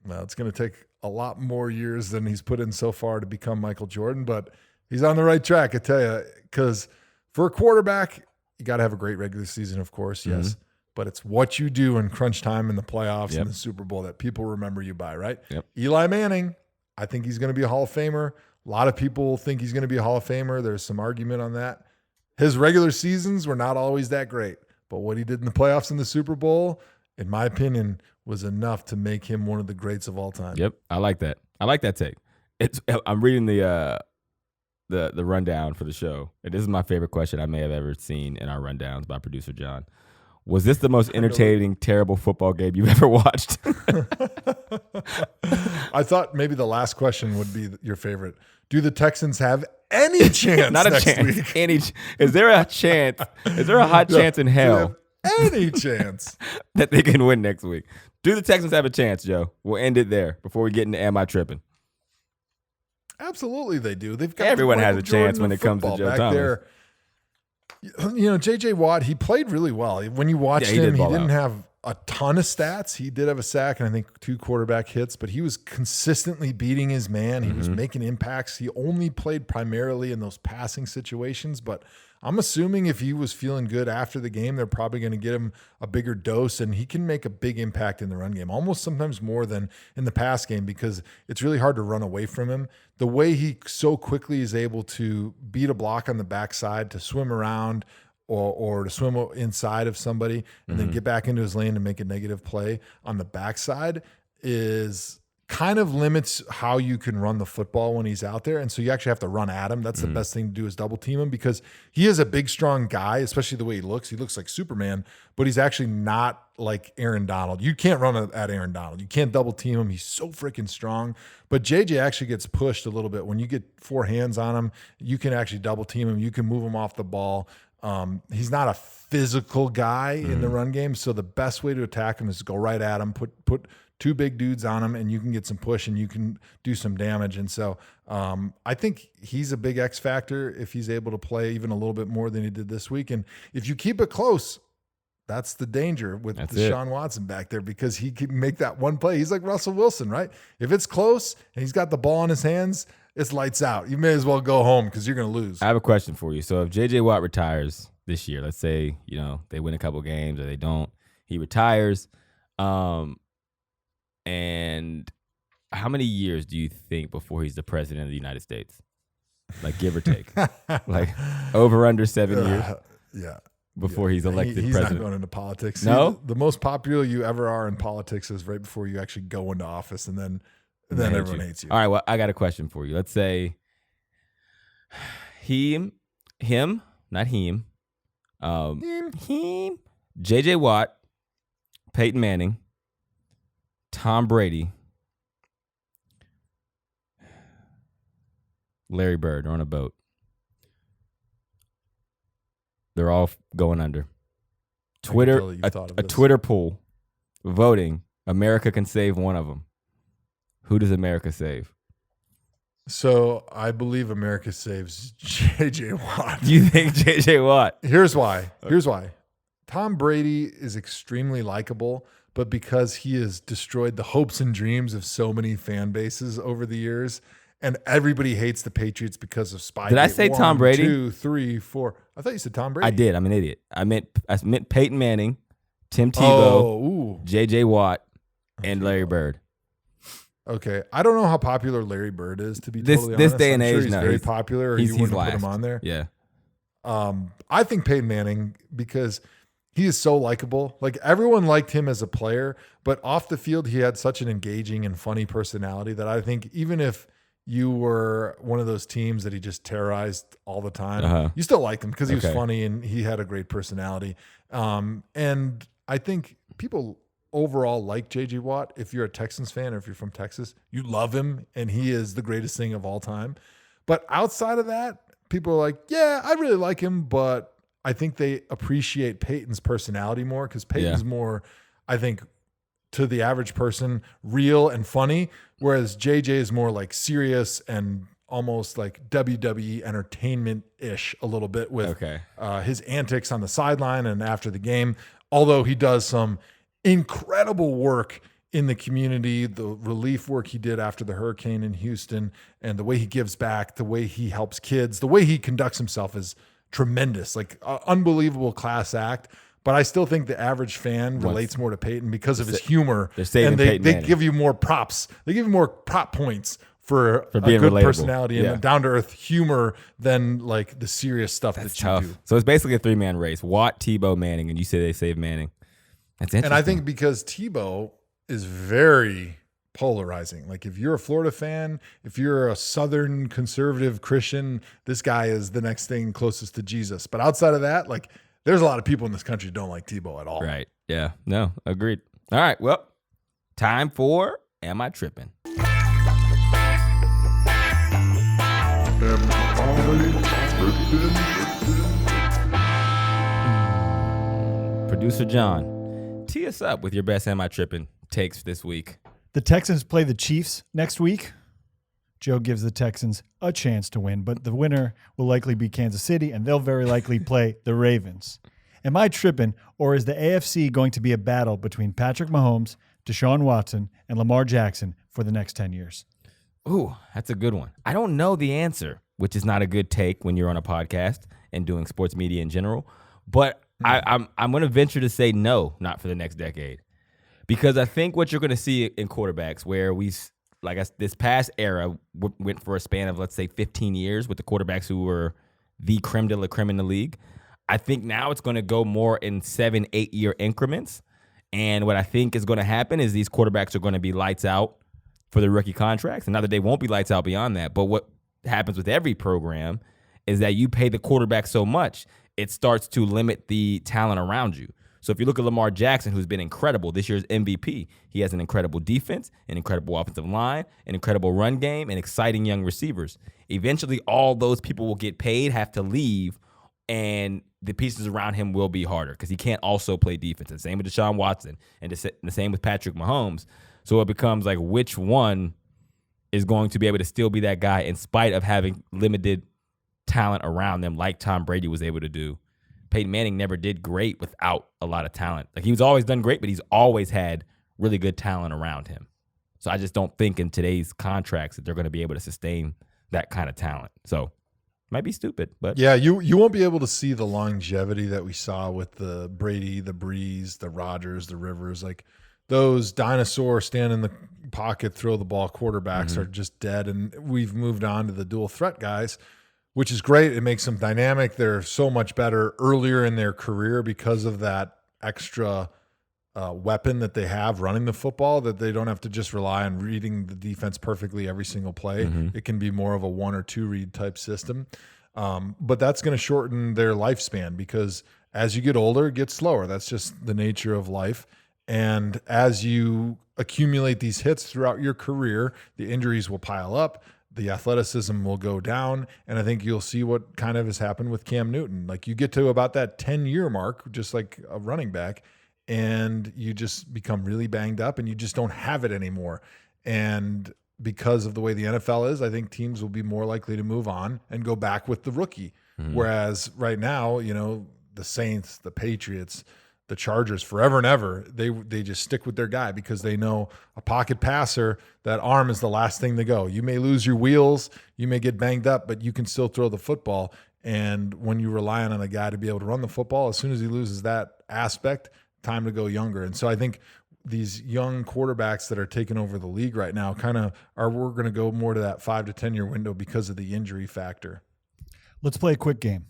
Speaker 2: Well, it's going to take a lot more years than he's put in so far to become Michael Jordan, but he's on the right track, I tell you, because for a quarterback, you got to have a great regular season, of course, yes. But it's what you do in crunch time in the playoffs and the Super Bowl that people remember you by, right?
Speaker 1: Yep.
Speaker 2: Eli Manning, I think he's going to be a Hall of Famer. A lot of people think he's going to be a Hall of Famer. There's some argument on that. His regular seasons were not always that great, but what he did in the playoffs and the Super Bowl, in my opinion, was enough to make him one of the greats of all time.
Speaker 1: Yep, I like that. I like that take. I'm reading the rundown for the show. And this is my favorite question I may have ever seen in our rundowns by producer John. Was this the most entertaining, terrible football game you've ever watched?
Speaker 2: I thought maybe the last question would be your favorite. Do the Texans have any chance
Speaker 1: Not a
Speaker 2: next
Speaker 1: chance.
Speaker 2: week?
Speaker 1: Is there a chance? Is there a hot chance in hell
Speaker 2: any chance
Speaker 1: that they can win next week? Do the Texans have a chance, Joe? We'll end it there before we get into Am I Tripping?
Speaker 2: Absolutely, they do. They've got
Speaker 1: everyone has a
Speaker 2: Jordan
Speaker 1: chance when it comes to Joe
Speaker 2: back
Speaker 1: Thomas.
Speaker 2: there. You know, J.J. Watt, he played really well. When you watched him, he didn't have a ton of stats. He did have a sack and I think 2 quarterback hits, but he was consistently beating his man. He was making impacts. He only played primarily in those passing situations, but I'm assuming if he was feeling good after the game, they're probably going to get him a bigger dose, and he can make a big impact in the run game, almost sometimes more than in the pass game, because it's really hard to run away from him. The way he so quickly is able to beat a block on the backside, to swim around or to swim inside of somebody and then get back into his lane and make a negative play on the backside is kind of limits how you can run the football when he's out there. And so you actually have to run at him. That's the best thing to do, is double team him, because he is a big, strong guy, especially the way he looks. He looks like Superman, but he's actually not like Aaron Donald. You can't run at Aaron Donald. You can't double team him. He's so freaking strong. But JJ actually gets pushed a little bit. When you get 4 hands on him, you can actually double team him. You can move him off the ball. He's not a physical guy in the run game. So the best way to attack him is to go right at him, put 2 big dudes on him, and you can get some push and you can do some damage. And so I think he's a big X factor if he's able to play even a little bit more than he did this week. And if you keep it close, that's the danger with Deshaun Watson back there, because he can make that one play. He's like Russell Wilson, right? If it's close and he's got the ball in his hands, it's lights out. You may as well go home because you're going to lose.
Speaker 1: I have a question for you. So if J.J. Watt retires this year, let's say, they win a couple games or they don't, he retires. And how many years do you think before he's the president of the United States? Like, give or take. Like, over under 7 years?
Speaker 2: Yeah.
Speaker 1: Before he's elected
Speaker 2: he's
Speaker 1: president.
Speaker 2: Not going into politics.
Speaker 1: No?
Speaker 2: See, the most popular you ever are in politics is right before you actually go into office, and then everyone hates you.
Speaker 1: All right, well, I got a question for you. Let's say him, J.J. Watt, Peyton Manning, Tom Brady, Larry Bird are on a boat. They're all going under. Twitter, a Twitter poll voting, America can save one of them. Who does America save?
Speaker 2: So I believe America saves J.J. Watt.
Speaker 1: You think J.J. Watt?
Speaker 2: Here's why. Tom Brady is extremely likable, but because he has destroyed the hopes and dreams of so many fan bases over the years, and everybody hates the Patriots because of Spygate.
Speaker 1: Did I say Tom Brady?
Speaker 2: 2, 3, 4. I thought you said Tom Brady.
Speaker 1: I did. I'm an idiot. I meant Peyton Manning, Tim Tebow, J.J. Watt, and Larry Bird.
Speaker 2: Okay, I don't know how popular Larry Bird is, to be totally honest.
Speaker 1: This day and age,
Speaker 2: he's very popular, or you wouldn't put him on there.
Speaker 1: Yeah.
Speaker 2: I think Peyton Manning, because he is so likable. Like, everyone liked him as a player, but off the field, he had such an engaging and funny personality that I think even if you were one of those teams that he just terrorized all the time. You still liked him because he was funny and he had a great personality. And I think people overall like J.J. Watt. If you're a Texans fan or if you're from Texas, you love him and he is the greatest thing of all time. But outside of that, people are like, yeah, I really like him, but I think they appreciate Peyton's personality more because Peyton's more, I think, to the average person, real and funny, whereas JJ is more like serious and almost like WWE entertainment-ish a little bit with his antics on the sideline and after the game, although he does some incredible work in the community, the relief work he did after the hurricane in Houston, and the way he gives back, the way he helps kids, the way he conducts himself is tremendous, like unbelievable class act. But I still think the average fan relates more to Peyton because of his humor. And they give you more props. They give you more prop points for a good relatable personality and a down-to-earth humor than like the serious stuff that you do.
Speaker 1: So it's basically a three-man race. Watt, Tebow, Manning, and you say they save Manning. That's interesting.
Speaker 2: And I think because Tebow is very polarizing. Like if you're a Florida fan, if you're a Southern conservative Christian, this guy is the next thing closest to Jesus. But outside of that, like there's a lot of people in this country who don't like Tebow at all.
Speaker 1: Right. Yeah. No, agreed. All right. Well, time for Am I Tripping? Producer John, tee us up with your best Am I Tripping takes this week.
Speaker 5: The Texans play the Chiefs next week. Joe gives the Texans a chance to win, but the winner will likely be Kansas City, and they'll very likely play the Ravens. Am I tripping, or is the AFC going to be a battle between Patrick Mahomes, Deshaun Watson, and Lamar Jackson for the next 10 years?
Speaker 1: Ooh, that's a good one. I don't know the answer, which is not a good take when you're on a podcast and doing sports media in general, but I'm going to venture to say no, not for the next decade. Because I think what you're going to see in quarterbacks where this past era went for a span of, let's say, 15 years with the quarterbacks who were the creme de la creme in the league. I think now it's going to go more in 7-8 year increments. And what I think is going to happen is these quarterbacks are going to be lights out for the rookie contracts. And not that they won't be lights out beyond that. But what happens with every program is that you pay the quarterback so much, it starts to limit the talent around you. So if you look at Lamar Jackson, who's been incredible, this year's MVP, he has an incredible defense, an incredible offensive line, an incredible run game, and exciting young receivers. Eventually, all those people will get paid, have to leave, and the pieces around him will be harder because he can't also play defense. The same with Deshaun Watson and the same with Patrick Mahomes. So it becomes like which one is going to be able to still be that guy in spite of having limited talent around them like Tom Brady was able to do. Peyton Manning never did great without a lot of talent. Like he was always done great, but he's always had really good talent around him. So I just don't think in today's contracts that they're going to be able to sustain that kind of talent. So might be stupid, but
Speaker 2: yeah, you won't be able to see the longevity that we saw with the Brady, the Breeze, the Rodgers, the Rivers. Like those dinosaur stand in the pocket, throw the ball quarterbacks are just dead, and we've moved on to the dual threat guys, which is great. It makes them dynamic. They're so much better earlier in their career because of that extra weapon that they have running the football, that they don't have to just rely on reading the defense perfectly every single play. It can be more of a 1 or 2 read type system. But that's going to shorten their lifespan because as you get older, it gets slower. That's just the nature of life. And as you accumulate these hits throughout your career, the injuries will pile up. The athleticism will go down, and I think you'll see what kind of has happened with Cam Newton. Like you get to about that 10-year mark, just like a running back, and you just become really banged up, and you just don't have it anymore. And because of the way the NFL is, I think teams will be more likely to move on and go back with the rookie. Whereas right now, the Saints, the Patriots, the Chargers, forever and ever, they just stick with their guy because they know a pocket passer, that arm is the last thing to go. You may lose your wheels, you may get banged up, but you can still throw the football. And when you rely on a guy to be able to run the football, as soon as he loses that aspect, time to go younger. And so I think these young quarterbacks that are taking over the league right now we're going to go more to that 5 to 10 year window because of the injury factor.
Speaker 5: Let's play a quick game.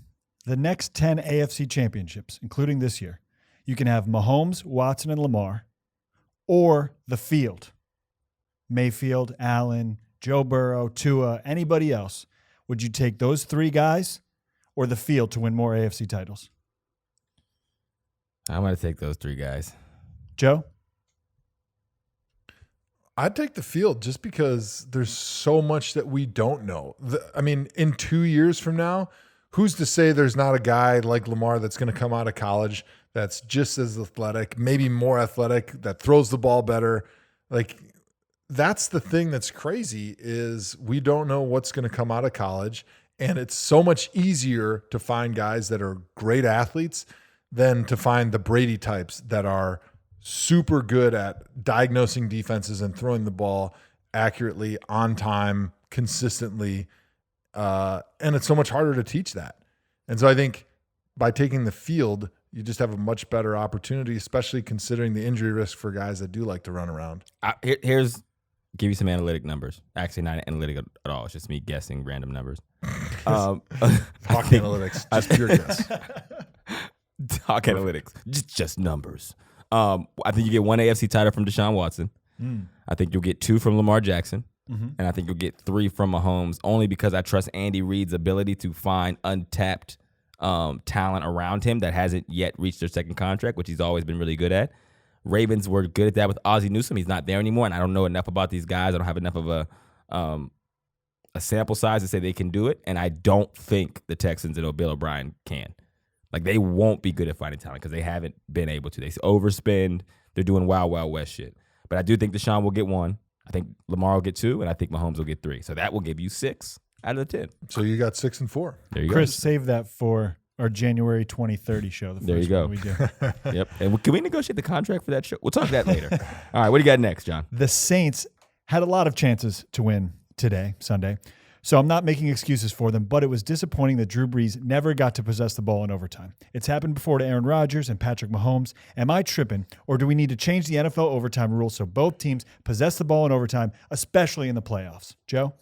Speaker 5: The next 10 AFC championships, including this year, you can have Mahomes, Watson, and Lamar, or the field. Mayfield, Allen, Joe Burrow, Tua, anybody else, would you take those 3 guys or the field to win more AFC titles?
Speaker 1: I'm going to take those 3 guys.
Speaker 5: Joe?
Speaker 2: I'd take the field just because there's so much that we don't know. In 2 years from now, who's to say there's not a guy like Lamar that's going to come out of college that's just as athletic, maybe more athletic, that throws the ball better? Like, that's the thing that's crazy is we don't know what's going to come out of college, and it's so much easier to find guys that are great athletes than to find the Brady types that are super good at diagnosing defenses and throwing the ball accurately, on time, consistently. And it's so much harder to teach that. And so I think by taking the field, you just have a much better opportunity, especially considering the injury risk for guys that do like to run around.
Speaker 1: Here's give you some analytic numbers. Actually, not analytic at all. It's just me guessing random numbers.
Speaker 2: Hawk analytics, just pure guess.
Speaker 1: Hawk analytics, just numbers. I think you get 1 AFC title from Deshaun Watson. I think you'll get 2 from Lamar Jackson. And I think you'll get 3 from Mahomes, only because I trust Andy Reid's ability to find untapped talent around him that hasn't yet reached their second contract, which he's always been really good at. Ravens were good at that with Ozzie Newsome. He's not there anymore, and I don't know enough about these guys. I don't have enough of a sample size to say they can do it, and I don't think the Texans and Bill O'Brien can. Like, they won't be good at finding talent because they haven't been able to. They overspend. They're doing Wild Wild West shit. But I do think Deshaun will get 1. I think Lamar will get 2, and I think Mahomes will get 3. So that will give you 6 out of the 10.
Speaker 2: So you got 6 and 4.
Speaker 1: There you
Speaker 5: Chris,
Speaker 1: go.
Speaker 5: save that for our January 2030 show. The
Speaker 1: There you
Speaker 5: first
Speaker 1: go.
Speaker 5: one we do.
Speaker 1: Yep. And can we negotiate the contract for that show? We'll talk that later. All right, what do you got next, John?
Speaker 5: The Saints had a lot of chances to win today, Sunday. So I'm not making excuses for them, but it was disappointing that Drew Brees never got to possess the ball in overtime. It's happened before to Aaron Rodgers and Patrick Mahomes. Am I tripping, or do we need to change the NFL overtime rule so both teams possess the ball in overtime, especially in the playoffs? Joe?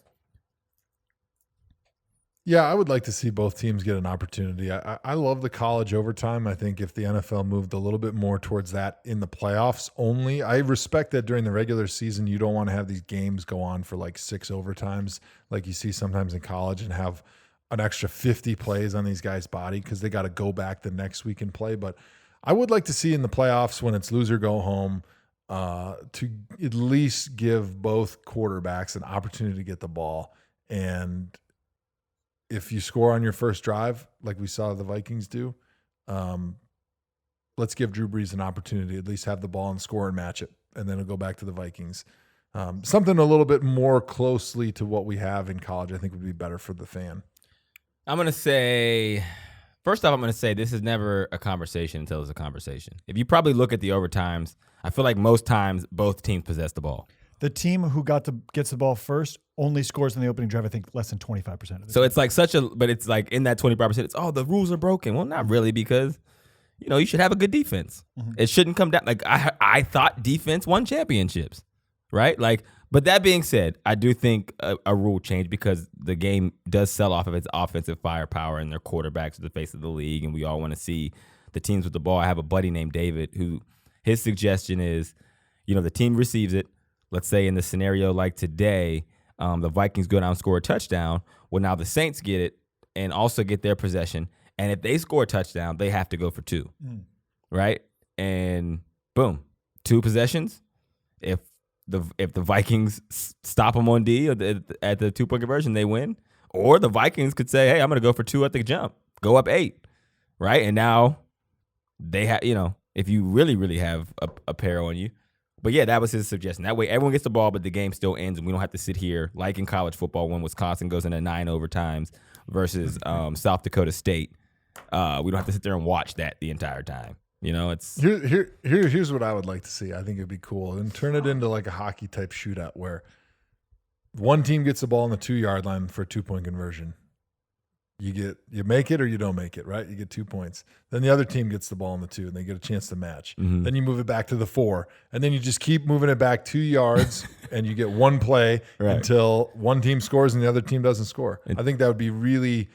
Speaker 2: Yeah, I would like to see both teams get an opportunity. I love the college overtime. I think if the NFL moved a little bit more towards that in the playoffs only, I respect that during the regular season, you don't want to have these games go on for like 6 overtimes like you see sometimes in college and have an extra 50 plays on these guys' body because they got to go back the next week and play. But I would like to see in the playoffs when it's loser go home to at least give both quarterbacks an opportunity to get the ball. And if you score on your first drive, like we saw the Vikings do, let's give Drew Brees an opportunity to at least have the ball and score and match it, and then it'll go back to the Vikings. Something a little bit more closely to what we have in college, I think, would be better for the fan.
Speaker 1: I'm going to say, first off, this is never a conversation until it's a conversation. If you probably look at the overtimes, I feel like most times both teams possess the ball.
Speaker 5: The team who gets the ball first only scores in the opening drive, I think, less than 25% of it.
Speaker 1: So it's like but it's like in that 25%, it's, the rules are broken. Well, not really, because, you should have a good defense. Mm-hmm. It shouldn't come down. Like, I thought defense won championships, right? Like, but that being said, I do think a rule change, because the game does sell off of its offensive firepower, and their quarterbacks are the face of the league, and we all want to see the teams with the ball. I have a buddy named David who his suggestion is, the team receives it. Let's say in the scenario like today, the Vikings go down and score a touchdown. Well, now the Saints get it and also get their possession. And if they score a touchdown, they have to go for 2, right? And boom, 2 possessions. If the Vikings stop them on D at the 2-point conversion, they win. Or the Vikings could say, hey, I'm going to go for 2 at the jump, go up 8, right? And now they have, if you really, really have a pair on you. But yeah, that was his suggestion. That way everyone gets the ball, but the game still ends, and we don't have to sit here like in college football when Wisconsin goes into 9 overtimes versus South Dakota State. We don't have to sit there and watch that the entire time. It's
Speaker 2: here's what I would like to see. I think it'd be cool, and turn it into like a hockey type shootout where one team gets the ball on the 2-yard line for a 2-point conversion. You make it or you don't make it, right? You get 2 points. Then the other team gets the ball on the 2, and they get a chance to match. Mm-hmm. Then you move it back to the 4, and then you just keep moving it back 2 yards, and you get 1 play until one team scores and the other team doesn't score. I think that would be really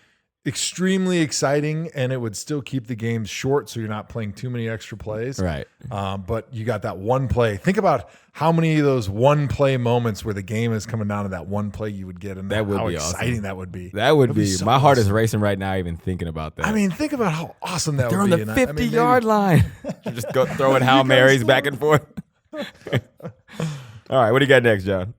Speaker 2: extremely exciting, and it would still keep the games short, so you're not playing too many extra plays.
Speaker 1: Right.
Speaker 2: But you got that one play. Think about how many of those one play moments where the game is coming down to that one play you would get, and
Speaker 1: that would
Speaker 2: how
Speaker 1: be
Speaker 2: exciting
Speaker 1: awesome.
Speaker 2: that would be.
Speaker 1: That would be.
Speaker 2: so
Speaker 1: My heart is
Speaker 2: awesome.
Speaker 1: racing right now, even thinking about that.
Speaker 2: I mean, think about how awesome that
Speaker 1: they're
Speaker 2: would
Speaker 1: on
Speaker 2: be.
Speaker 1: the
Speaker 2: And
Speaker 1: 50-yard line. Just go throwing Hail Marys back and forth. All right, what do you got next, John?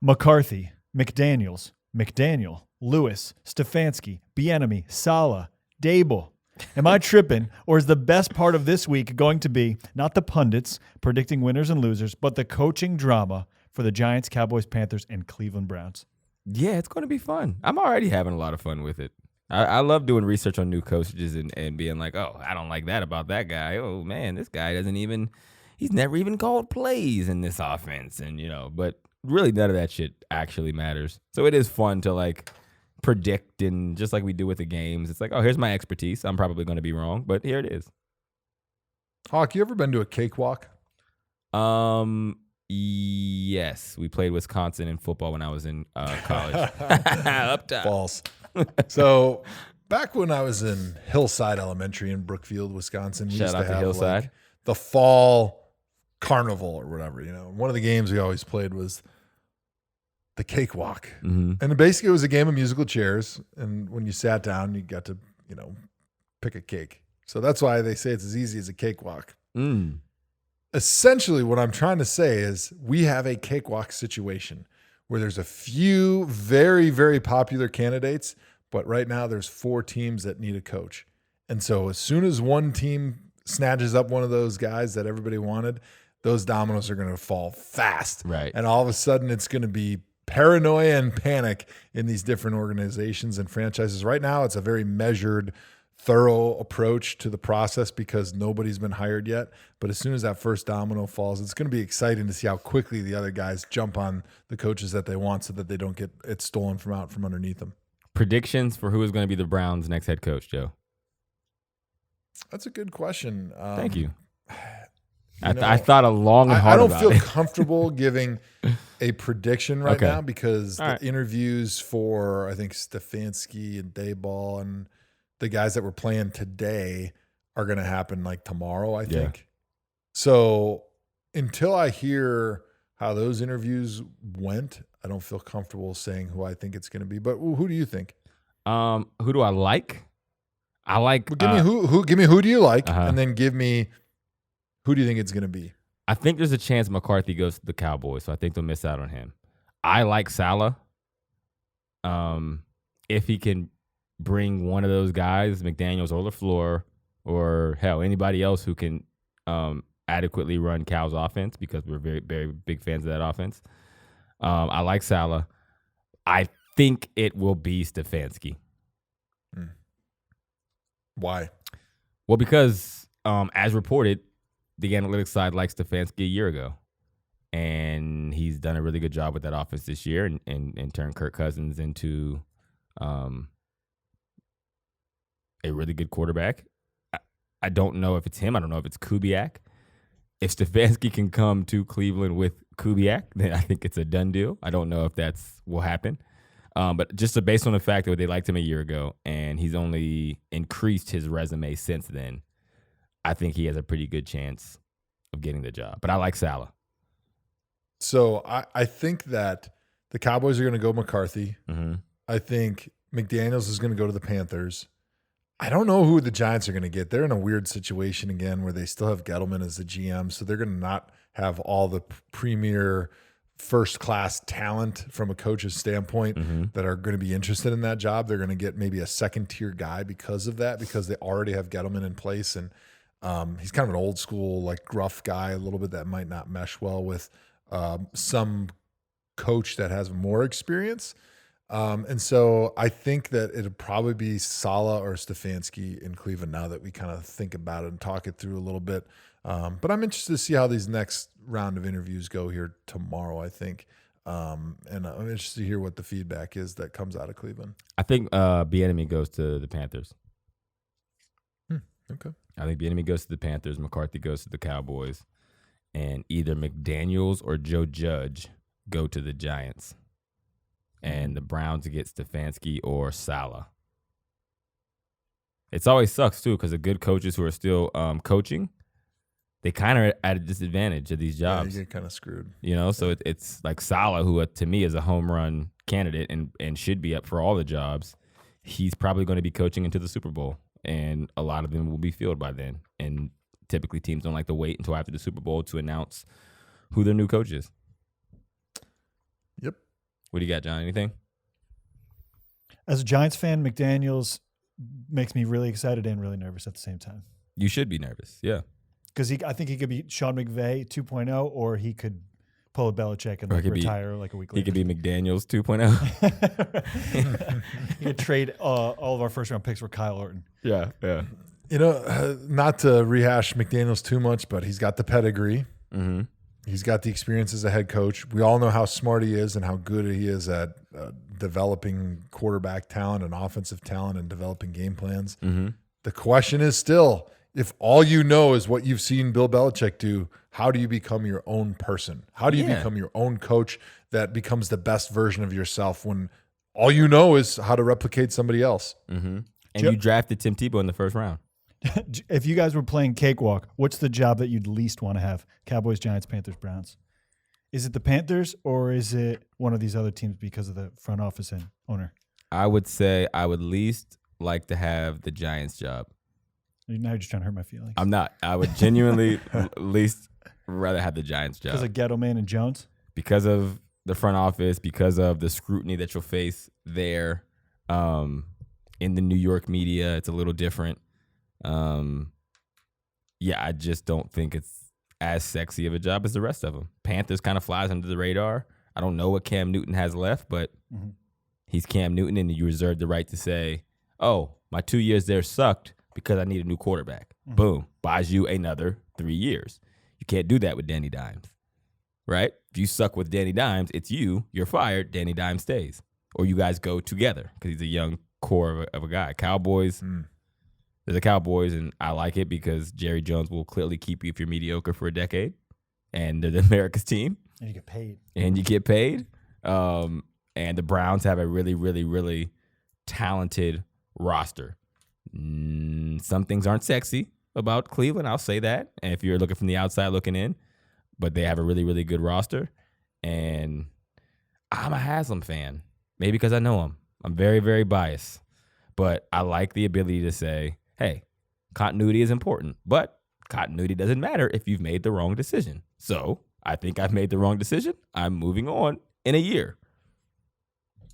Speaker 5: McCarthy, McDaniels, McDaniel, Lewis, Stefanski, Bieniemy, Saleh, Dable. Am I tripping, or is the best part of this week going to be not the pundits predicting winners and losers, but the coaching drama for the Giants, Cowboys, Panthers, and Cleveland Browns?
Speaker 1: Yeah, it's going to be fun. I'm already having a lot of fun with it. I love doing research on new coaches and being like, oh, I don't like that about that guy. Oh, man, this guy he's never even called plays in this offense. And, but really none of that shit actually matters. So it is fun to like predict, and just like we do with the games, it's like, oh, here's my expertise. I'm probably going to be wrong, but here it is.
Speaker 2: Hawk, you ever been to a cakewalk?
Speaker 1: Yes, we played Wisconsin in football when I was in college. Up top.
Speaker 2: False. So back when I was in Hillside Elementary in Brookfield, Wisconsin, we
Speaker 1: Shout
Speaker 2: used to
Speaker 1: out to
Speaker 2: have
Speaker 1: Hillside.
Speaker 2: like the fall carnival or whatever. One of the games we always played was the cakewalk.
Speaker 1: Mm-hmm.
Speaker 2: And basically it was a game of musical chairs. And when you sat down, you got to, pick a cake. So that's why they say it's as easy as a cakewalk.
Speaker 1: Mm.
Speaker 2: Essentially what I'm trying to say is we have a cakewalk situation where there's a few very, very popular candidates, but right now there's 4 teams that need a coach. And so as soon as one team snatches up one of those guys that everybody wanted, those dominoes are going to fall fast.
Speaker 1: Right.
Speaker 2: And all of a sudden it's going to be paranoia and panic in these different organizations and franchises. Right now it's a very measured, thorough approach to the process because nobody's been hired yet. But as soon as that first domino falls, it's going to be exciting to see how quickly the other guys jump on the coaches that they want so that they don't get it stolen from underneath them.
Speaker 1: Predictions for who is going to be the Browns' next head coach, Joe?
Speaker 2: That's a good question.
Speaker 1: Thank you. I thought a long and hard
Speaker 2: I don't
Speaker 1: about
Speaker 2: feel
Speaker 1: it.
Speaker 2: comfortable giving a prediction right
Speaker 1: Okay.
Speaker 2: now because
Speaker 1: All right.
Speaker 2: the interviews for, I think, Stefanski and Dayball and the guys that were playing today are going to happen like tomorrow, I think. So until I hear how those interviews went, I don't feel comfortable saying who I think it's going to be. But who do you think?
Speaker 1: Who do I like? I like.
Speaker 2: Well, give me who do you like,
Speaker 1: Uh-huh.
Speaker 2: and then give me who do you think it's going to be?
Speaker 1: I think there's a chance McCarthy goes to the Cowboys, so I think they'll miss out on him. I like Saleh. If he can bring one of those guys, McDaniels or LaFleur, or hell, anybody else who can adequately run Cal's offense, because we're very, very big fans of that offense. I like Saleh. I think it will be Stefanski.
Speaker 2: Why?
Speaker 1: Well, because as reported, the analytics side liked Stefanski a year ago. And he's done a really good job with that offense this year and turned Kirk Cousins into a really good quarterback. I don't know if it's him. I don't know if it's Kubiak. If Stefanski can come to Cleveland with Kubiak, then I think it's a done deal. I don't know if that's will happen. But just based on the fact that they liked him a year ago and he's only increased his resume since then, I think he has a pretty good chance of getting the job. But I like Saleh.
Speaker 2: So I think that the Cowboys are going to go McCarthy.
Speaker 1: Mm-hmm.
Speaker 2: I think McDaniels is going to go to the Panthers. I don't know who the Giants are going to get. They're in a weird situation again where they still have Gettleman as the GM, so they're going to not have all the premier first-class talent from a coach's standpoint that are going to be interested in that job. They're going to get maybe a second-tier guy because of that, because they already have Gettleman in place, and he's kind of an old-school, like gruff guy a little bit that might not mesh well with some coach that has more experience. And so I think that it'll probably be Saleh or Stefanski in Cleveland now that we kind of think about it and talk it through a little bit. But I'm interested to see how these next round of interviews go here tomorrow, I think. And I'm interested to hear what the feedback is that comes out of Cleveland.
Speaker 1: I think Bieniemy goes to the Panthers.
Speaker 2: Okay.
Speaker 1: I think Bieniemy goes to the Panthers. McCarthy goes to the Cowboys. And either McDaniels or Joe Judge go to the Giants. and the Browns get Stefanski or Saleh. It's always sucks, too, because the good coaches who are still coaching, they kind of are at a disadvantage of these jobs.
Speaker 2: Yeah, you get kind of screwed.
Speaker 1: So it's like Saleh, who to me is a home run candidate and should be up for all the jobs. He's probably going to be coaching into the Super Bowl, and a lot of them will be filled by then. And typically teams don't like to wait until after the Super Bowl to announce who their new coach is.
Speaker 2: Yep.
Speaker 1: What do you got, John? Anything?
Speaker 5: As a Giants fan, McDaniels makes me really excited and really nervous at the same time.
Speaker 1: You should be nervous, yeah.
Speaker 5: Because I think he could be Sean McVay 2.0, or he could pull a Belichick and retire like a week later.
Speaker 1: He could be McDaniels 2.0.
Speaker 5: He could trade all of our first-round picks for Kyle Orton.
Speaker 1: Yeah.
Speaker 2: Not to rehash McDaniels too much, but he's got the pedigree.
Speaker 1: Mm-hmm.
Speaker 2: He's got the experience as a head coach. We all know how smart he is and how good he is at developing quarterback talent and offensive talent and developing game plans.
Speaker 1: Mm-hmm.
Speaker 2: The question is still, if all you know is what you've seen Bill Belichick do, how do you become your own person? How do you become your own coach that becomes the best version of yourself when all you know is how to replicate somebody else?
Speaker 1: Mm-hmm. And you drafted Tim Tebow in the first round.
Speaker 5: If you guys were playing cakewalk, what's the job that you'd least want to have? Cowboys, Giants, Panthers, Browns. Is it the Panthers or is it one of these other teams because of the front office and owner?
Speaker 1: I would say I would least like to have the Giants job.
Speaker 5: Now you're just trying to hurt my feelings.
Speaker 1: I'm not. I would genuinely least rather have the Giants job.
Speaker 5: Because of Ghetto Man and Jones?
Speaker 1: Because of the front office, because of the scrutiny that you'll face there. In the New York media, it's a little different. I just don't think it's as sexy of a job as the rest of them. Panthers kind of flies under the radar. I don't know what Cam Newton has left, but he's Cam Newton, and you reserve the right to say, oh, my 2 years there sucked because I need a new quarterback. Boom. Buys you another 3 years. You can't do that with Danny Dimes, right? If you suck with Danny Dimes, it's you're fired, Danny Dimes stays. Or you guys go together because he's a young core of a guy. Cowboys, they're the Cowboys, and I like it because Jerry Jones will clearly keep you if you're mediocre for a decade, and they're the America's team.
Speaker 5: And you get paid.
Speaker 1: And the Browns have a really, really, really talented roster. Some things aren't sexy about Cleveland, I'll say that. And if you're looking from the outside looking in, but they have a really, really good roster. And I'm a Haslam fan, maybe because I know him. I'm very, very biased. But I like the ability to say, hey, continuity is important, but continuity doesn't matter if you've made the wrong decision. So I think I've made the wrong decision. I'm moving on in a year.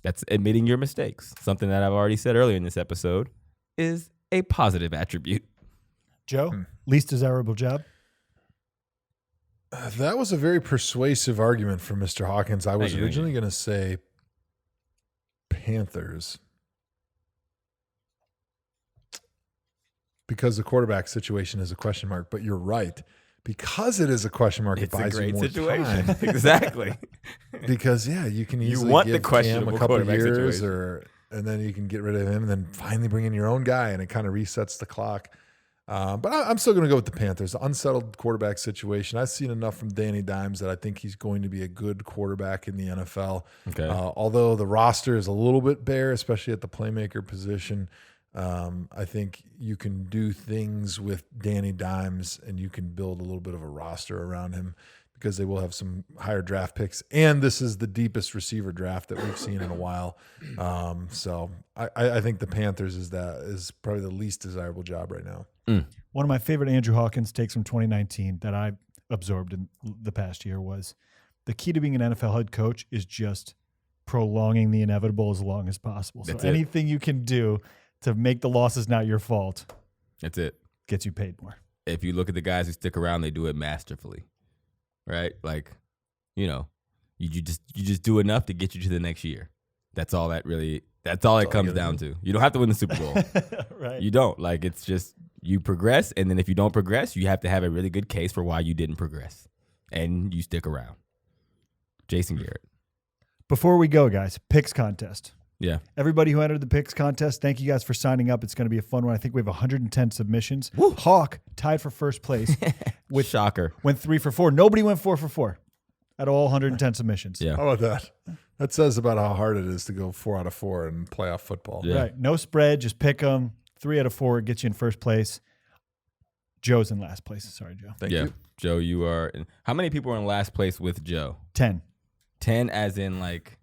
Speaker 1: That's admitting your mistakes. Something that I've already said earlier in this episode is a positive attribute.
Speaker 5: Joe, least desirable job?
Speaker 2: That was a very persuasive argument from Mr. Hawkins. I was originally going to say Panthers because the quarterback situation is a question mark, but you're right. Because it is a question mark, it buys you more time.
Speaker 1: Exactly.
Speaker 2: Because, you can easily
Speaker 1: want
Speaker 2: give
Speaker 1: the questionable
Speaker 2: Cam a couple of
Speaker 1: quarterback
Speaker 2: years
Speaker 1: situation.
Speaker 2: and then you can get rid of him and then finally bring in your own guy, and it kind of resets the clock. But I'm still going to go with the Panthers. The unsettled quarterback situation. I've seen enough from Danny Dimes that I think he's going to be a good quarterback in the NFL.
Speaker 1: Okay.
Speaker 2: Although the roster is a little bit bare, especially at the playmaker position, I think you can do things with Danny Dimes and you can build a little bit of a roster around him because they will have some higher draft picks. And this is the deepest receiver draft that we've seen in a while. So I think the Panthers is probably the least desirable job right now.
Speaker 5: One of my favorite Andrew Hawkins takes from 2019 that I absorbed in the past year was the key to being an NFL head coach is just prolonging the inevitable as long as possible. So anything you can do to make the losses not your fault.
Speaker 1: That's it.
Speaker 5: Gets you paid more.
Speaker 1: If you look at the guys who stick around, they do it masterfully, right? Like, you just do enough to get you to the next year. That's all it comes down to. You don't have to win the Super Bowl.
Speaker 5: Right.
Speaker 1: You don't. Like, it's just you progress, and then if you don't progress, you have to have a really good case for why you didn't progress, and you stick around. Jason Garrett.
Speaker 5: Before we go, guys, picks contest.
Speaker 1: Yeah.
Speaker 5: Everybody who entered the picks contest, thank you guys for signing up. It's going to be a fun one. I think we have 110 submissions. Woo. Hawk tied for first place. With
Speaker 1: Shocker.
Speaker 5: Went 3 for 4. Nobody went 4 for 4 out of all 110 submissions.
Speaker 1: Yeah.
Speaker 2: How about that? That says about how hard it is to go 4 out of 4 in playoff football.
Speaker 1: Yeah.
Speaker 5: Right. No spread. Just pick them. 3 out of 4 gets you in first place. Joe's in last place. Sorry, Joe.
Speaker 2: Thank you.
Speaker 1: Joe, you are in. How many people are in last place with Joe?
Speaker 5: 10.
Speaker 1: 10 as in like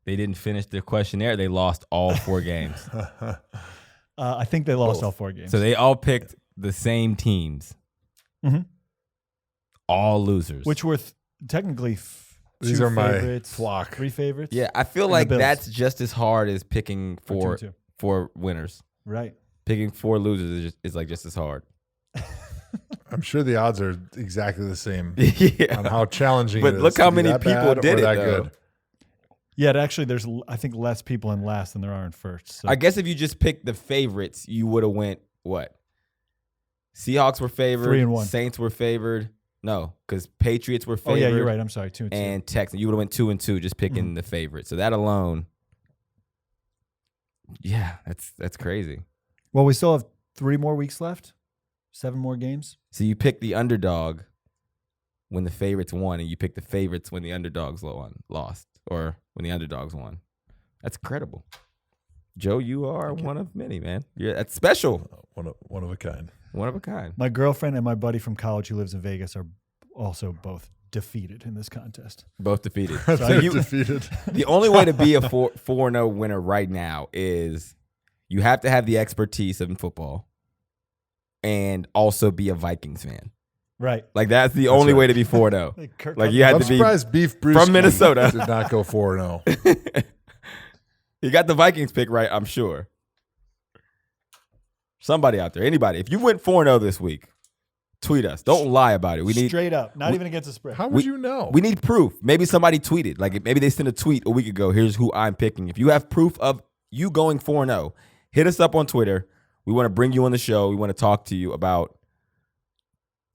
Speaker 1: they didn't finish the questionnaire. They lost all 4 games.
Speaker 5: I think they lost all 4 games.
Speaker 1: So they all picked the same teams.
Speaker 5: Mhm.
Speaker 1: All losers.
Speaker 5: Which were technically
Speaker 2: These
Speaker 5: 2
Speaker 2: are my
Speaker 5: favorites,
Speaker 2: flock.
Speaker 5: 3 favorites.
Speaker 1: Yeah, I feel
Speaker 5: And
Speaker 1: like
Speaker 5: the Bills.
Speaker 1: that's just as hard as picking
Speaker 5: Or 2 and 2.
Speaker 1: 4 winners.
Speaker 5: Right.
Speaker 1: Picking 4 losers is like just as hard.
Speaker 2: I'm sure the odds are exactly the same
Speaker 1: Yeah.
Speaker 2: on how challenging
Speaker 1: But
Speaker 2: it is.
Speaker 1: look
Speaker 2: to
Speaker 1: how
Speaker 2: be
Speaker 1: many
Speaker 2: that
Speaker 1: people
Speaker 2: bad
Speaker 1: did
Speaker 2: or
Speaker 1: it,
Speaker 2: that
Speaker 1: though.
Speaker 2: good.
Speaker 5: Yeah, actually, there's, I think, less people in last than there are in first. So.
Speaker 1: I guess if you just picked the favorites, you would have went what? Seahawks were favored.
Speaker 5: 3-1.
Speaker 1: Saints were favored. No, because Patriots were favored.
Speaker 5: Oh, yeah, you're right. I'm sorry. 2 and 2.
Speaker 1: And Texans. You would have went 2 and 2 just picking the favorite. So that alone, yeah, that's crazy.
Speaker 5: Well, we still have 3 more weeks left. 7 more games.
Speaker 1: So you pick the underdog when the favorites won, and you pick the favorites when the underdogs lost, or when the underdogs won. That's incredible. Joe, you are one of many, man. That's special.
Speaker 2: One of a kind.
Speaker 1: One of a kind.
Speaker 5: My girlfriend and my buddy from college who lives in Vegas are also both defeated in this contest.
Speaker 1: Both defeated.
Speaker 2: They're
Speaker 1: you-
Speaker 2: defeated.
Speaker 1: The only way to be a 4-0 winner right now is you have to have the expertise in football and also be a Vikings fan.
Speaker 5: Right.
Speaker 1: Like that's the only
Speaker 2: right.
Speaker 1: way to be 4-0.
Speaker 5: Like Kirk
Speaker 1: Like you
Speaker 5: Cousins.
Speaker 1: had
Speaker 2: I'm
Speaker 1: to be
Speaker 2: surprised Beef Bruce
Speaker 1: from Minnesota.
Speaker 2: did not go 4-0.
Speaker 1: You got the Vikings pick right, I'm sure. Somebody out there, anybody. If you went 4-0 this week, tweet us. Don't lie about it. We need
Speaker 5: Straight up. Not even against the spread.
Speaker 2: How would you know?
Speaker 1: we need proof. Maybe somebody tweeted. Like maybe they sent a tweet a week ago. Here's who I'm picking. If you have proof of you going 4-0, hit us up on Twitter. We want to bring you on the show. We want to talk to you about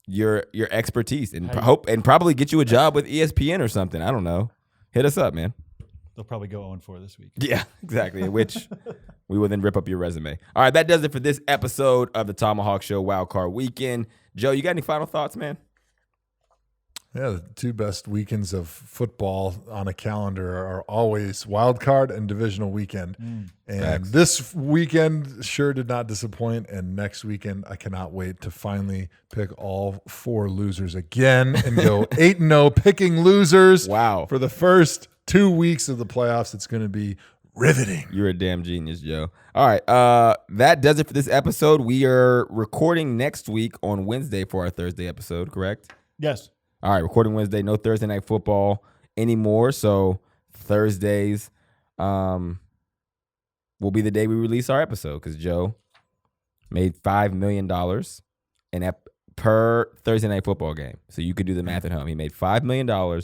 Speaker 1: your expertise and probably get you a job with ESPN or something. I don't know. Hit us up, man.
Speaker 5: They'll probably go 0-4 this week.
Speaker 1: Yeah, exactly. In which we will then rip up your resume. All right, that does it for this episode of the ThomaHawk Show Wild Card Weekend. Joe, you got any final thoughts, man?
Speaker 2: Yeah, the 2 best weekends of football on a calendar are always wild card and divisional weekend. And
Speaker 1: Facts.
Speaker 2: this weekend sure did not disappoint. And next weekend, I cannot wait to finally pick all 4 losers again and go 8-0 picking losers.
Speaker 1: Wow.
Speaker 2: For the first 2 weeks of the playoffs. It's going to be riveting.
Speaker 1: You're a damn genius, Joe. All right, that does it for this episode. We are recording next week on Wednesday for our Thursday episode, correct?
Speaker 5: Yes.
Speaker 1: All right, recording Wednesday. No Thursday night football anymore. So Thursdays will be the day we release our episode because Joe made $5 million per Thursday night football game. So you could do the math at home. He made $5 million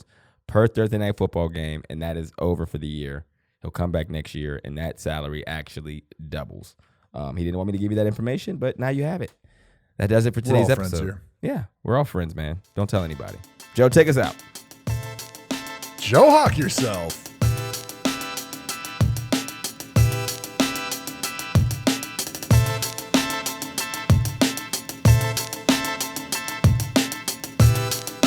Speaker 1: per Thursday night football game, and that is over for the year. He'll come back next year, and that salary actually doubles. He didn't want me to give you that information, but now you have it. That does it for today's
Speaker 2: all friends
Speaker 1: episode.
Speaker 2: here.
Speaker 1: Yeah, we're all friends, man. Don't tell anybody. Joe, take us out.
Speaker 2: Joe Hawk yourself.